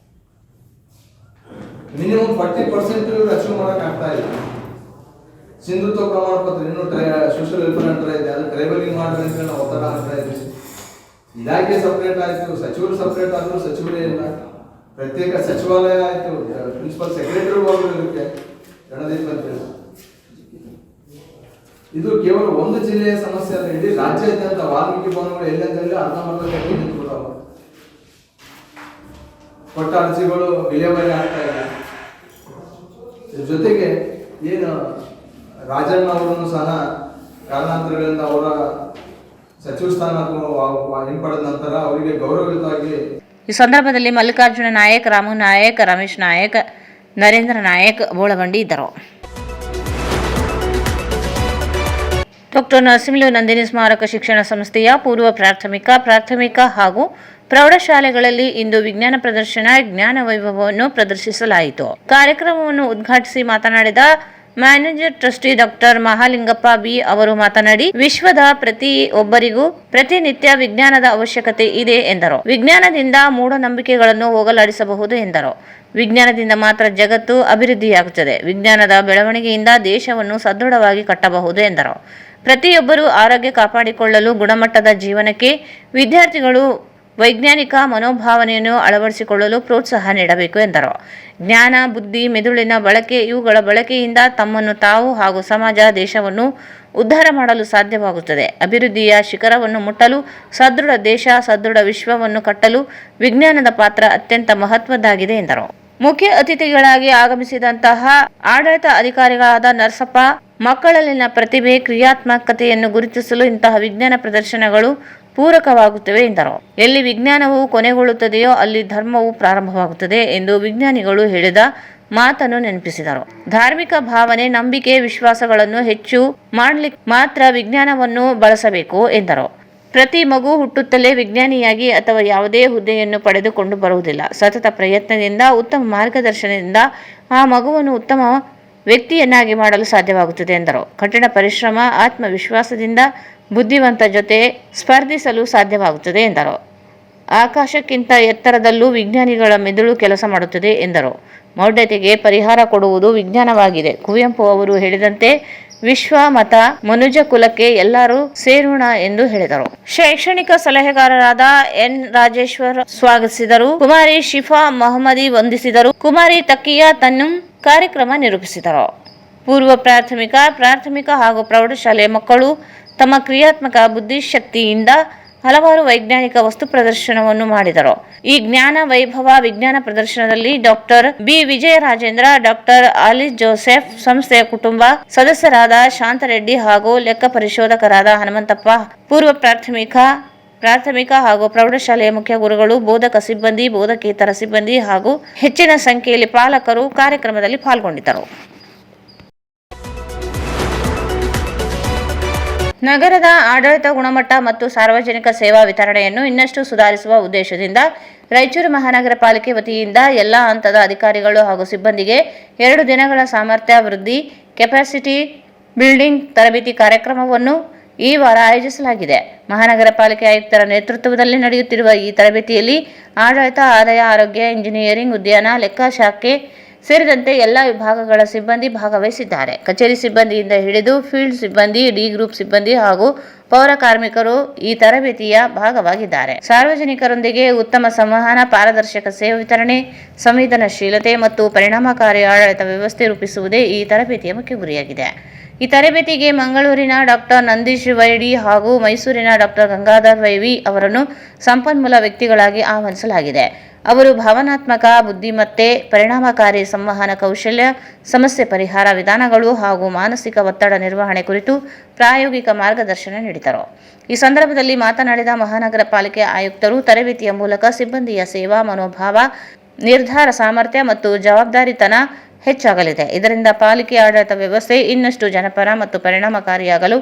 ಮಿನಿಮಮ್ 40% ಇವರು ಅಚೀವ್ ಮಾಡಕ್ ಆಗ್ತಾ ಇಲ್ಲ. ಸಿಂಧುತ್ವ ಪ್ರಮಾಣ ಪತ್ರ ಇನ್ನೂ ಸೋಷಿಯಲ್ ವೆಲ್ಫೇರ್ ಇದೆ, ಅದು ಟ್ರೈಬಲಿಂಗ್ ಮಾಡ್ರಿ ಅಂತ ನಾವು ಒತ್ತಡ ಹಾಕ್ತಾ ಇದ್ದೀವಿ. ಇಲಾಖೆ ಸಪರೇಟ್ ಆಯ್ತು, ಸಚಿವರು ಸಪರೇಟ್ ಆದ್ರೂ ಸಚಿವರೇ ಇಲ್ಲ. ಪ್ರತ್ಯೇಕ ಸಚಿವಾಲಯ ಆಯ್ತು, ಪ್ರಿನ್ಸಿಪಲ್ ಸೆಕ್ರೆಟರಿ ಹೋಗ್ರು ಇದಕ್ಕೆ ಗಣದೀಪ್ ಅಂತೇಳಿ. ಇದು ಕೇವಲ ಒಂದು ಜಿಲ್ಲೆಯ ಸಮಸ್ಯೆ ಅಲ್ಲ, ಇಡೀ ರಾಜ್ಯಾದ್ಯಂತ ವಾಲ್ಮೀಕಿ ಭವನಗಳು ಎಲ್ಲೆಂದಲ್ಲಿ ಅರ್ಧಮರ್ಧ ಕಟ್ಟಿ ನಿಂತ್ಬಿಡವ. ಕೊಟ್ಟ ಅರ್ಜಿಗಳು ವಿಲೇವಾರಿ ಆಗ್ತಾ ಇಲ್ಲ. ಜೊತೆಗೆ ಏನು ರಾಜಣ್ಣ ಅವರನ್ನು ಸಹ ಕಾರಣಾಂತರಗಳಿಂದ ಅವರ ಸಚಿವ ಸ್ಥಾನ ಹಿಂಪಡೆದ ನಂತರ ಅವರಿಗೆ ಗೌರವಯುತವಾಗಿ ಈ ಸಂದರ್ಭದಲ್ಲಿ ಮಲ್ಲಿಕಾರ್ಜುನ ನಾಯಕ್, ರಾಮು ನಾಯಕ್, ರಮೇಶ್ ನಾಯಕ್, ನರೇಂದ್ರ ನಾಯಕ್ ಬೋಳಗೊಂಡಿ ಇದ್ದರು. ಡಾಕ್ಟರ್ ನರಸಿಂಹಲು ನಂದಿನಿ ಸ್ಮಾರಕ ಶಿಕ್ಷಣ ಸಂಸ್ಥೆಯ ಪೂರ್ವ ಪ್ರಾಥಮಿಕ ಹಾಗೂ ಪ್ರೌಢಶಾಲೆಗಳಲ್ಲಿ ಇಂದು ವಿಜ್ಞಾನ ಪ್ರದರ್ಶನ, ಜ್ಞಾನ ವೈಭವವನ್ನು ಪ್ರದರ್ಶಿಸಲಾಯಿತು. ಕಾರ್ಯಕ್ರಮವನ್ನು ಉದ್ಘಾಟಿಸಿ ಮಾತನಾಡಿದ manager trustee doctor Mahalingappa B ಅವರು ಮಾತನಾಡಿ, ವಿಶ್ವದ ಪ್ರತಿಯೊಬ್ಬರಿಗೂ ಪ್ರತಿನಿತ್ಯ ವಿಜ್ಞಾನದ ಅವಶ್ಯಕತೆ ಇದೆ ಎಂದರು. ವಿಜ್ಞಾನದಿಂದ ಮೂಢನಂಬಿಕೆಗಳನ್ನು ಹೋಗಲಾಡಿಸಬಹುದು ಎಂದರು. ವಿಜ್ಞಾನದಿಂದ ಮಾತ್ರ ಜಗತ್ತು ಅಭಿವೃದ್ಧಿಯಾಗುತ್ತದೆ. ವಿಜ್ಞಾನದ ಬೆಳವಣಿಗೆಯಿಂದ ದೇಶವನ್ನು ಸದೃಢವಾಗಿ ಕಟ್ಟಬಹುದು ಎಂದರು. ಪ್ರತಿಯೊಬ್ಬರೂ ಆರೋಗ್ಯ ಕಾಪಾಡಿಕೊಳ್ಳಲು ಗುಣಮಟ್ಟದ ಜೀವನಕ್ಕೆ ವಿದ್ಯಾರ್ಥಿಗಳು ವೈಜ್ಞಾನಿಕ ಮನೋಭಾವನೆಯನ್ನು ಅಳವಡಿಸಿಕೊಳ್ಳಲು ಪ್ರೋತ್ಸಾಹ ನೀಡಬೇಕು ಎಂದರು. ಜ್ಞಾನ, ಬುದ್ಧಿ, ಮೆದುಳಿನ ಬಳಕೆ ಇವುಗಳ ಬಳಕೆಯಿಂದ ತಮ್ಮನ್ನು ತಾವು ಹಾಗೂ ಸಮಾಜ, ದೇಶವನ್ನು ಉದ್ಧಾರ ಮಾಡಲು ಸಾಧ್ಯವಾಗುತ್ತದೆ. ಅಭಿವೃದ್ಧಿಯ ಶಿಖರವನ್ನು ಮುಟ್ಟಲು, ಸದೃಢ ದೇಶ, ಸದೃಢ ವಿಶ್ವವನ್ನು ಕಟ್ಟಲು ವಿಜ್ಞಾನದ ಪಾತ್ರ ಅತ್ಯಂತ ಮಹತ್ವದ್ದಾಗಿದೆ ಎಂದರು. ಮುಖ್ಯ ಅತಿಥಿಗಳಾಗಿ ಆಗಮಿಸಿದಂತಹ ಆಡಳಿತ ಅಧಿಕಾರಿಗಳಾದ ನರಸಪ್ಪ, ಮಕ್ಕಳಲ್ಲಿನ ಪ್ರತಿಭೆ, ಕ್ರಿಯಾತ್ಮಕತೆಯನ್ನು ಗುರುತಿಸಲು ಇಂತಹ ವಿಜ್ಞಾನ ಪ್ರದರ್ಶನಗಳು ಪೂರಕವಾಗುತ್ತವೆ ಎಂದರು. ಎಲ್ಲಿ ವಿಜ್ಞಾನವು ಕೊನೆಗೊಳ್ಳುತ್ತದೆಯೋ ಅಲ್ಲಿ ಧರ್ಮವು ಪ್ರಾರಂಭವಾಗುತ್ತದೆ ಎಂದು ವಿಜ್ಞಾನಿಗಳು ಹೇಳಿದ ಮಾತನ್ನು ನೆನಪಿಸಿದರು. ಧಾರ್ಮಿಕ ಭಾವನೆ, ನಂಬಿಕೆ, ವಿಶ್ವಾಸಗಳನ್ನು ಹೆಚ್ಚು ಮಾಡಲಿಕ್ಕೆ ಮಾತ್ರ ವಿಜ್ಞಾನವನ್ನು ಬಳಸಬೇಕು ಎಂದರು. ಪ್ರತಿ ಮಗು ಹುಟ್ಟುತ್ತಲೇ ವಿಜ್ಞಾನಿಯಾಗಿ ಅಥವಾ ಯಾವುದೇ ಹುದ್ದೆಯನ್ನು ಪಡೆದುಕೊಂಡು ಬರುವುದಿಲ್ಲ. ಸತತ ಪ್ರಯತ್ನದಿಂದ, ಉತ್ತಮ ಮಾರ್ಗದರ್ಶನದಿಂದ ಆ ಮಗುವನ್ನು ಉತ್ತಮ ವ್ಯಕ್ತಿಯನ್ನಾಗಿ ಮಾಡಲು ಸಾಧ್ಯವಾಗುತ್ತದೆ ಎಂದರು. ಕಠಿಣ ಪರಿಶ್ರಮ, ಆತ್ಮವಿಶ್ವಾಸದಿಂದ ಬುದ್ಧಿವಂತ ಜೊತೆ ಸ್ಪರ್ಧಿಸಲು ಸಾಧ್ಯವಾಗುತ್ತದೆ ಎಂದರು. ಆಕಾಶಕ್ಕಿಂತ ಎತ್ತರದಲ್ಲೂ ವಿಜ್ಞಾನಿಗಳ ಮೆದುಳು ಕೆಲಸ ಮಾಡುತ್ತದೆ ಎಂದರು. ಮೌಢ್ಯತೆಗೆ ಪರಿಹಾರ ಕೊಡುವುದು ವಿಜ್ಞಾನವಾಗಿದೆ. ಕುವೆಂಪು ಅವರು ಹೇಳಿದಂತೆ ವಿಶ್ವ ಮತ ಮನುಜ ಕುಲಕ್ಕೆ ಎಲ್ಲರೂ ಸೇರೋಣ ಎಂದು ಹೇಳಿದರು. ಶೈಕ್ಷಣಿಕ ಸಲಹೆಗಾರರಾದ ಎನ್ ರಾಜೇಶ್ವರ್ ಸ್ವಾಗತಿಸಿದರು. ಕುಮಾರಿ ಶಿಫಾ ಮೊಹಮ್ಮದಿ ವಂದಿಸಿದರು. ಕುಮಾರಿ ತಕಿಯಾ ತನ್ನುಂ ಕಾರ್ಯಕ್ರಮ ನಿರೂಪಿಸಿದರು. ಪೂರ್ವ ಪ್ರಾಥಮಿಕ ಹಾಗೂ ಪ್ರೌಢಶಾಲೆಯ ಮಕ್ಕಳು ತಮ್ಮ ಕ್ರಿಯಾತ್ಮಕ ಬುದ್ಧಿಶಕ್ತಿಯಿಂದ ಹಲವಾರು ವೈಜ್ಞಾನಿಕ ವಸ್ತು ಪ್ರದರ್ಶನವನ್ನು ಮಾಡಿದರು. ಈ ಜ್ಞಾನ ವೈಭವ ವಿಜ್ಞಾನ ಪ್ರದರ್ಶನದಲ್ಲಿ doctor B Vijayarajendra, doctor Alice Joseph, ಸಂಸ್ಥೆಯ ಕುಟುಂಬ ಸದಸ್ಯರಾದ ಶಾಂತರೆಡ್ಡಿ ಹಾಗೂ ಲೆಕ್ಕ ಪರಿಶೋಧಕರಾದ ಹನುಮಂತಪ್ಪ, ಪೂರ್ವ ಪ್ರಾಥಮಿಕ ಹಾಗೂ ಪ್ರೌಢಶಾಲೆಯ ಮುಖ್ಯ ಗುರುಗಳು, ಬೋಧಕ ಸಿಬ್ಬಂದಿ, ಬೋಧಕೇತರ ಸಿಬ್ಬಂದಿ ಹಾಗೂ ಹೆಚ್ಚಿನ ಸಂಖ್ಯೆಯಲ್ಲಿ ಪಾಲಕರು ಕಾರ್ಯಕ್ರಮದಲ್ಲಿ ಪಾಲ್ಗೊಂಡಿದ್ದರು. ನಗರದ ಆಡಳಿತ ಗುಣಮಟ್ಟ ಮತ್ತು ಸಾರ್ವಜನಿಕ ಸೇವಾ ವಿತರಣೆಯನ್ನು ಇನ್ನಷ್ಟು ಸುಧಾರಿಸುವ ಉದ್ದೇಶದಿಂದ ರಾಯಚೂರು ಮಹಾನಗರ ಪಾಲಿಕೆ ವತಿಯಿಂದ ಎಲ್ಲ ಹಂತದ ಅಧಿಕಾರಿಗಳು ಹಾಗೂ ಸಿಬ್ಬಂದಿಗೆ 2 ದಿನಗಳ ಸಾಮರ್ಥ್ಯ ವೃದ್ಧಿ ಕೆಪಾಸಿಟಿ ಬಿಲ್ಡಿಂಗ್ ತರಬೇತಿ ಕಾರ್ಯಕ್ರಮವನ್ನು ಈ ವಾರ ಆಯೋಜಿಸಲಾಗಿದೆ. ಮಹಾನಗರ ಪಾಲಿಕೆ ಆಯುಕ್ತರ ನೇತೃತ್ವದಲ್ಲಿ ನಡೆಯುತ್ತಿರುವ ಈ ತರಬೇತಿಯಲ್ಲಿ ಆಡಳಿತ, ಆದಾಯ, ಆರೋಗ್ಯ, ಇಂಜಿನಿಯರಿಂಗ್, ಉದ್ಯಾನ, ಲೆಕ್ಕ ಶಾಖೆ ಸೇರಿದಂತೆ ಎಲ್ಲ ವಿಭಾಗಗಳ ಸಿಬ್ಬಂದಿ ಭಾಗವಹಿಸಿದ್ದಾರೆ. ಕಚೇರಿ ಸಿಬ್ಬಂದಿಯಿಂದ ಹಿಡಿದು ಫೀಲ್ಡ್ ಸಿಬ್ಬಂದಿ, ಡಿ ಗ್ರೂಪ್ ಸಿಬ್ಬಂದಿ ಹಾಗೂ ಪೌರ ಕಾರ್ಮಿಕರು ಈ ತರಬೇತಿಯ ಭಾಗವಾಗಿದ್ದಾರೆ. ಸಾರ್ವಜನಿಕರೊಂದಿಗೆ ಉತ್ತಮ ಸಂವಹನ, ಪಾರದರ್ಶಕ ಸೇವೆ ವಿತರಣೆ, ಸಂವೇದನಾಶೀಲತೆ ಮತ್ತು ಪರಿಣಾಮಕಾರಿ ಆಡಳಿತ ವ್ಯವಸ್ಥೆ ರೂಪಿಸುವುದೇ ಈ ತರಬೇತಿಯ ಮುಖ್ಯ ಗುರಿಯಾಗಿದೆ. ಈ ತರಬೇತಿಗೆ ಮಂಗಳೂರಿನ ಡಾಕ್ಟರ್ ನಂದೀಶ್ ವೈಡಿ ಹಾಗೂ ಮೈಸೂರಿನ ಡಾಕ್ಟರ್ ಗಂಗಾಧರ್ ವೈವಿ ಅವರನ್ನು ಸಂಪನ್ಮೂಲ ವ್ಯಕ್ತಿಗಳಾಗಿ ಆಹ್ವಾನಿಸಲಾಗಿದೆ. ಅವರು ಭಾವನಾತ್ಮಕ ಬುದ್ಧಿಮತ್ತೆ, ಪರಿಣಾಮಕಾರಿ ಸಂವಹನ ಕೌಶಲ್ಯ, ಸಮಸ್ಯೆ ಪರಿಹಾರ ವಿಧಾನಗಳು ಹಾಗೂ ಮಾನಸಿಕ ಒತ್ತಡ ನಿರ್ವಹಣೆ ಕುರಿತು ಪ್ರಾಯೋಗಿಕ ಮಾರ್ಗದರ್ಶನ ನೀಡಿದರು. ಈ ಸಂದರ್ಭದಲ್ಲಿ ಮಾತನಾಡಿದ ಮಹಾನಗರ ಪಾಲಿಕೆ ಆಯುಕ್ತರು, ತರಬೇತಿಯ ಮೂಲಕ ಸಿಬ್ಬಂದಿಯ ಸೇವಾ ಮನೋಭಾವ, ನಿರ್ಧಾರ ಸಾಮರ್ಥ್ಯ ಮತ್ತು ಜವಾಬ್ದಾರಿತನ ಹೆಚ್ಚಾಗಲಿದೆ. ಇದರಿಂದ ಪಾಲಿಕೆ ಆಡಳಿತ ವ್ಯವಸ್ಥೆ ಇನ್ನಷ್ಟು ಜನಪರ ಮತ್ತು ಪರಿಣಾಮಕಾರಿಯಾಗಲು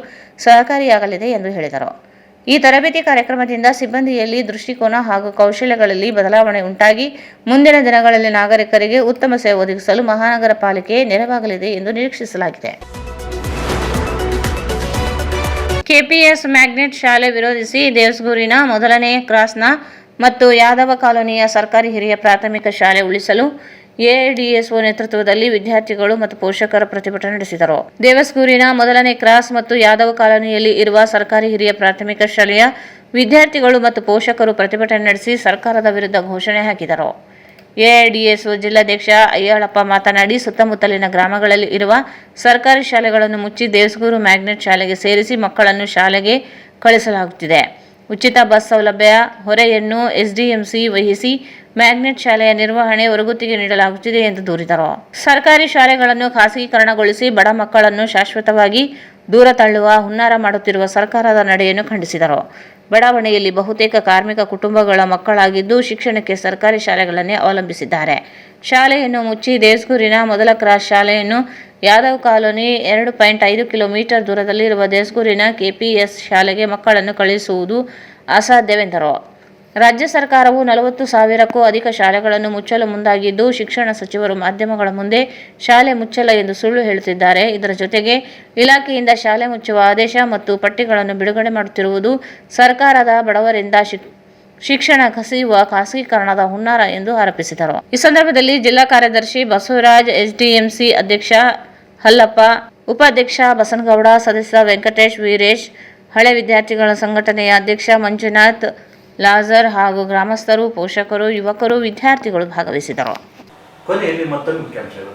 ಸಹಕಾರಿಯಾಗಲಿದೆ ಎಂದು ಹೇಳಿದರು. ಈ ತರಬೇತಿ ಕಾರ್ಯಕ್ರಮದಿಂದ ಸಿಬ್ಬಂದಿಯಲ್ಲಿ ದೃಷ್ಟಿಕೋನ ಹಾಗೂ ಕೌಶಲ್ಯಗಳಲ್ಲಿ ಬದಲಾವಣೆ ಉಂಟಾಗಿ ಮುಂದಿನ ದಿನಗಳಲ್ಲಿ ನಾಗರಿಕರಿಗೆ ಉತ್ತಮ ಸೇವೆ ಒದಗಿಸಲು ಮಹಾನಗರ ಪಾಲಿಕೆ ನೆರವಾಗಲಿದೆ ಎಂದು ನಿರೀಕ್ಷಿಸಲಾಗಿದೆ. ಕೆಪಿಎಸ್ ಮ್ಯಾಗ್ನೆಟ್ ಶಾಲೆ ವಿರೋಧಿಸಿ ದೇವಸಗೂರಿನ ಮೊದಲನೇ ಕ್ರಾಸ್ನ ಮತ್ತು ಯಾದವ ಕಾಲೋನಿಯ ಸರ್ಕಾರಿ ಹಿರಿಯ ಪ್ರಾಥಮಿಕ ಶಾಲೆ ಉಳಿಸಲು ಎಐಡಿಎಸ್ಒ ನೇತೃತ್ವದಲ್ಲಿ ವಿದ್ಯಾರ್ಥಿಗಳು ಮತ್ತು ಪೋಷಕರ ಪ್ರತಿಭಟನೆ ನಡೆಸಿದರು. ದೇವಸಗೂರಿನ ಮೊದಲನೇ ಕ್ರಾಸ್ ಮತ್ತು ಯಾದವ ಕಾಲೋನಿಯಲ್ಲಿ ಇರುವ ಸರ್ಕಾರಿ ಹಿರಿಯ ಪ್ರಾಥಮಿಕ ಶಾಲೆಯ ವಿದ್ಯಾರ್ಥಿಗಳು ಮತ್ತು ಪೋಷಕರು ಪ್ರತಿಭಟನೆ ನಡೆಸಿ ಸರ್ಕಾರದ ವಿರುದ್ಧ ಘೋಷಣೆ ಹಾಕಿದರು. ಎಐಡಿಎಸ್ಒ ಜಿಲ್ಲಾಧ್ಯಕ್ಷ ಅಯ್ಯಾಳಪ್ಪ ಮಾತನಾಡಿ, ಸುತ್ತಮುತ್ತಲಿನ ಗ್ರಾಮಗಳಲ್ಲಿ ಇರುವ ಸರ್ಕಾರಿ ಶಾಲೆಗಳನ್ನು ಮುಚ್ಚಿ ದೇವಸಗೂರು ಮ್ಯಾಗ್ನೆಟ್ ಶಾಲೆಗೆ ಸೇರಿಸಿ ಮಕ್ಕಳನ್ನು ಶಾಲೆಗೆ ಕಳಿಸಲಾಗುತ್ತಿದೆ. ಉಚಿತ ಬಸ್ ಸೌಲಭ್ಯ ಹೊರೆಯನ್ನು ಎಸ್ಡಿಎಂಸಿ ವಹಿಸಿ ಮ್ಯಾಗ್ನೆಟ್ ಶಾಲೆಯ ನಿರ್ವಹಣೆ ಹೊರಗುತ್ತಿಗೆ ನೀಡಲಾಗುತ್ತಿದೆ ಎಂದು ದೂರಿದರು. ಸರ್ಕಾರಿ ಶಾಲೆಗಳನ್ನು ಖಾಸಗೀಕರಣಗೊಳಿಸಿ ಬಡ ಮಕ್ಕಳನ್ನು ಶಾಶ್ವತವಾಗಿ ದೂರ ತಳ್ಳುವ ಹುನ್ನಾರ ಮಾಡುತ್ತಿರುವ ಸರ್ಕಾರದ ನಡೆಯನ್ನು ಖಂಡಿಸಿದರು. ಬಡಾವಣೆಯಲ್ಲಿ ಬಹುತೇಕ ಕಾರ್ಮಿಕ ಕುಟುಂಬಗಳ ಮಕ್ಕಳಾಗಿದ್ದು ಶಿಕ್ಷಣಕ್ಕೆ ಸರ್ಕಾರಿ ಶಾಲೆಗಳನ್ನೇ ಅವಲಂಬಿಸಿದ್ದಾರೆ. ಶಾಲೆಯನ್ನು ಮುಚ್ಚಿ ದೇವಸಗೂರಿನ ಮೊದಲ ಕ್ರಾಸ್ ಶಾಲೆಯನ್ನು ಯಾದವ್ ಕಾಲೋನಿ 2.5 ಕಿಲೋಮೀಟರ್ ದೂರದಲ್ಲಿರುವ ದೇವಸಗೂರಿನ ಕೆಪಿಎಸ್ ಶಾಲೆಗೆ ಮಕ್ಕಳನ್ನು ಕಳುಹಿಸುವುದು ಅಸಾಧ್ಯವೆಂದರು. ರಾಜ್ಯ ಸರ್ಕಾರವು 40,000ಕ್ಕೂ ಅಧಿಕ ಶಾಲೆಗಳನ್ನು ಮುಚ್ಚಲು ಮುಂದಾಗಿದ್ದು ಶಿಕ್ಷಣ ಸಚಿವರು ಮಾಧ್ಯಮಗಳ ಮುಂದೆ ಶಾಲೆ ಮುಚ್ಚಲ್ಲ ಎಂದು ಸುಳ್ಳು ಹೇಳುತ್ತಿದ್ದಾರೆ. ಇದರ ಜೊತೆಗೆ ಇಲಾಖೆಯಿಂದ ಶಾಲೆ ಮುಚ್ಚುವ ಆದೇಶ ಮತ್ತು ಪಟ್ಟಿಗಳನ್ನು ಬಿಡುಗಡೆ ಮಾಡುತ್ತಿರುವುದು ಸರ್ಕಾರದ ಬಡವರಿಂದ ಶಿಕ್ಷಣ ಕಸಿಯುವ ಖಾಸಗೀಕರಣದ ಹುನ್ನಾರ ಎಂದು ಆರೋಪಿಸಿದರು. ಈ ಸಂದರ್ಭದಲ್ಲಿ ಜಿಲ್ಲಾ ಕಾರ್ಯದರ್ಶಿ ಬಸವರಾಜ್, ಎಸ್ಡಿಎಂಸಿ ಅಧ್ಯಕ್ಷ ಹಲ್ಲಪ್ಪ, ಉಪಾಧ್ಯಕ್ಷ ಬಸನಗೌಡ, ಸದಸ್ಯ ವೆಂಕಟೇಶ್, ವೀರೇಶ್, ಹಳೆ ವಿದ್ಯಾರ್ಥಿಗಳ ಸಂಘಟನೆಯ ಅಧ್ಯಕ್ಷ ಮಂಜುನಾಥ್, ಲಾಜರ್ ಹಾಗೂ ಗ್ರಾಮಸ್ಥರು, ಪೋಷಕರು, ಯುವಕರು, ವಿದ್ಯಾರ್ಥಿಗಳು ಭಾಗವಹಿಸಿದರು. ಕೊನೆಯಲ್ಲಿ ಮತ್ತೊಂದು ಮುಖ್ಯಾಂಶಗಳು.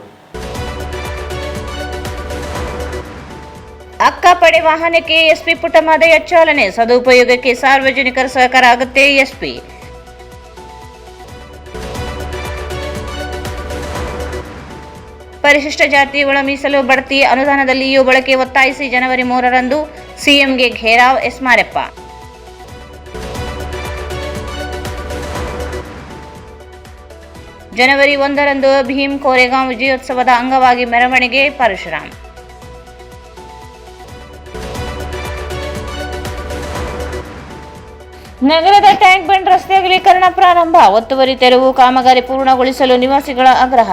ಅಕ್ಕ ಪಡೆ ವಾಹನಕ್ಕೆ ಎಸ್ಪಿ ಪುಟ್ಟಮಾದಯ್ಯ ಚಾಲನೆ. ಸದುಪಯೋಗಕ್ಕೆ ಸಾರ್ವಜನಿಕರ ಸಹಕಾರ ಅಗತ್ಯ. ಎಸ್ಪಿ ಪರಿಶಿಷ್ಟ ಜಾತಿ ಒಳ ಮೀಸಲು ಬಡ್ತಿ ಅನುದಾನದಲ್ಲಿಯೂ ಬಳಕೆ ಒತ್ತಾಯಿಸಿ ಜನವರಿ 3ರಂದು ಸಿಎಂಗೆ ಘೇರಾವ್. ಎಸ್ ಮಾರೆಪ್ಪ. ಜನವರಿ 1ರಂದು ಭೀಮ್ ಕೋರೆಗಾಂವ್ ವಿಜಯೋತ್ಸವದ ಅಂಗವಾಗಿ ಮೆರವಣಿಗೆ. ಪರಶುರಾಮ್. ನಗರದ ಟ್ಯಾಂಕ್ ಬಂಡ್ ರಸ್ತೆ ಅಗಲೀಕರಣ ಪ್ರಾರಂಭ. ಒತ್ತುವರಿ ತೆರವು ಕಾಮಗಾರಿ ಪೂರ್ಣಗೊಳಿಸಲು ನಿವಾಸಿಗಳ ಆಗ್ರಹ.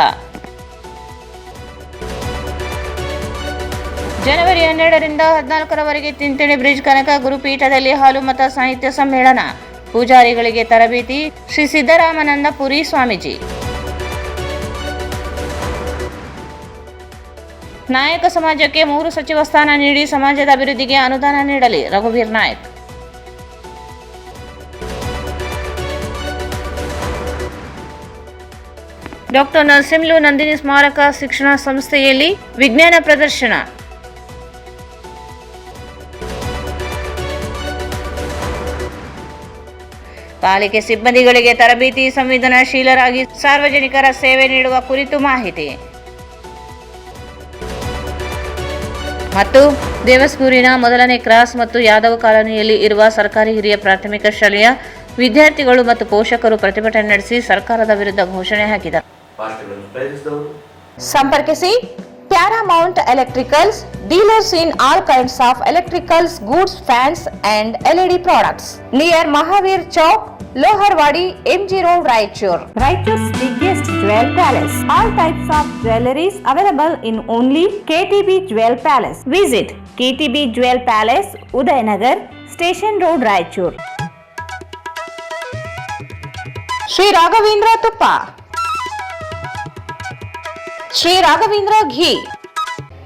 ಜನವರಿ 12ರಿಂದ 14ರವರೆಗೆ ತಿಂತಿಣಿ ಬ್ರಿಡ್ಜ್ ಕನಕ ಗುರುಪೀಠದಲ್ಲಿ ಹಾಲು ಮತ ಸಾಹಿತ್ಯ ಸಮ್ಮೇಳನ. ಪೂಜಾರಿಗಳಿಗೆ ತರಬೇತಿ. ಶ್ರೀ ಸಿದ್ದರಾಮಾನಂದ ಪುರಿ ಸ್ವಾಮೀಜಿ. ನಾಯಕ ಸಮಾಜಕ್ಕೆ 3 ಸಚಿವ ಸ್ಥಾನ ನೀಡಿ ಸಮಾಜದ ಅಭಿವೃದ್ಧಿಗೆ ಅನುದಾನ ನೀಡಲಿ. ರಘುವೀರ್ ನಾಯಕ್. ಡಾಕ್ಟರ್ ನರಸಿಂಹಲು ನಂದಿನಿ ಸ್ಮಾರಕ ಶಿಕ್ಷಣ ಸಂಸ್ಥೆಯಲ್ಲಿ ವಿಜ್ಞಾನ ಪ್ರದರ್ಶನ. ಪಾಲಿಕೆ ಸಿಬ್ಬಂದಿಗಳಿಗೆ ತರಬೇತಿ, ಸಂವೇದನಾಶೀಲರಾಗಿ ಸಾರ್ವಜನಿಕರ ಸೇವೆ ನೀಡುವ ಕುರಿತು ಮಾಹಿತಿ ಮತ್ತು ದೇವಸ್ಕೂರಿನ ಮೊದಲನೇ ಕ್ರಾಸ್ ಮತ್ತು ಯಾದವ್ ಕಾಲೋನಿಯಲ್ಲಿ ಇರುವ ಸರ್ಕಾರಿ ಹಿರಿಯ ಪ್ರಾಥಮಿಕ ಶಾಲೆಯ ವಿದ್ಯಾರ್ಥಿಗಳು ಮತ್ತು ಪೋಷಕರು ಪ್ರತಿಭಟನೆ ನಡೆಸಿ ಸರ್ಕಾರದ ವಿರುದ್ಧ ಘೋಷಣೆ ಹಾಕಿದರು. ವಾರ್ತೆಗಳನ್ನು ಪ್ರಯತ್ನಿಸಿದವರು ಸಂಪರ್ಕಿಸಿ Paramount Electricals, dealers in all kinds of electricals, goods, fans and LED products. Near Mahavir Chowk, Loharwadi, MG Road, Raichur. Raichur's biggest jewel palace. All types of jewelries available in only KTB Jewel Palace. Visit KTB Jewel Palace, Udayanagar, Station Road, Raichur. Sri Raghavendra Tuppa, Shri Raghavendra ghee,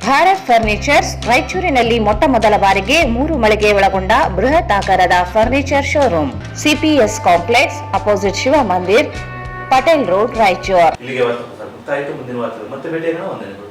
Bharat furnitures ರಾಯಚೂರಿನಲ್ಲಿ ಮೊಟ್ಟ ಮೊದಲ ಬಾರಿಗೆ 3 ಮಳಿಗೆ ಒಳಗೊಂಡ ಬೃಹತ್ ಆಕಾರದ furniture showroom, CPS complex, opposite Shiva Mandir, Patel road, Raichur. ಇಲ್ಲಿಗೆ ವಾರ್ತಾ ಪ್ರಸಾರ ಮುಕ್ತಾಯಿತು. ಮುಂದಿನ ವಾರ್ತೆಗಳು ಮತ್ತೆ ಭೇಟಿಯಾಗೋಣ. ವಂದನೆಗಳು.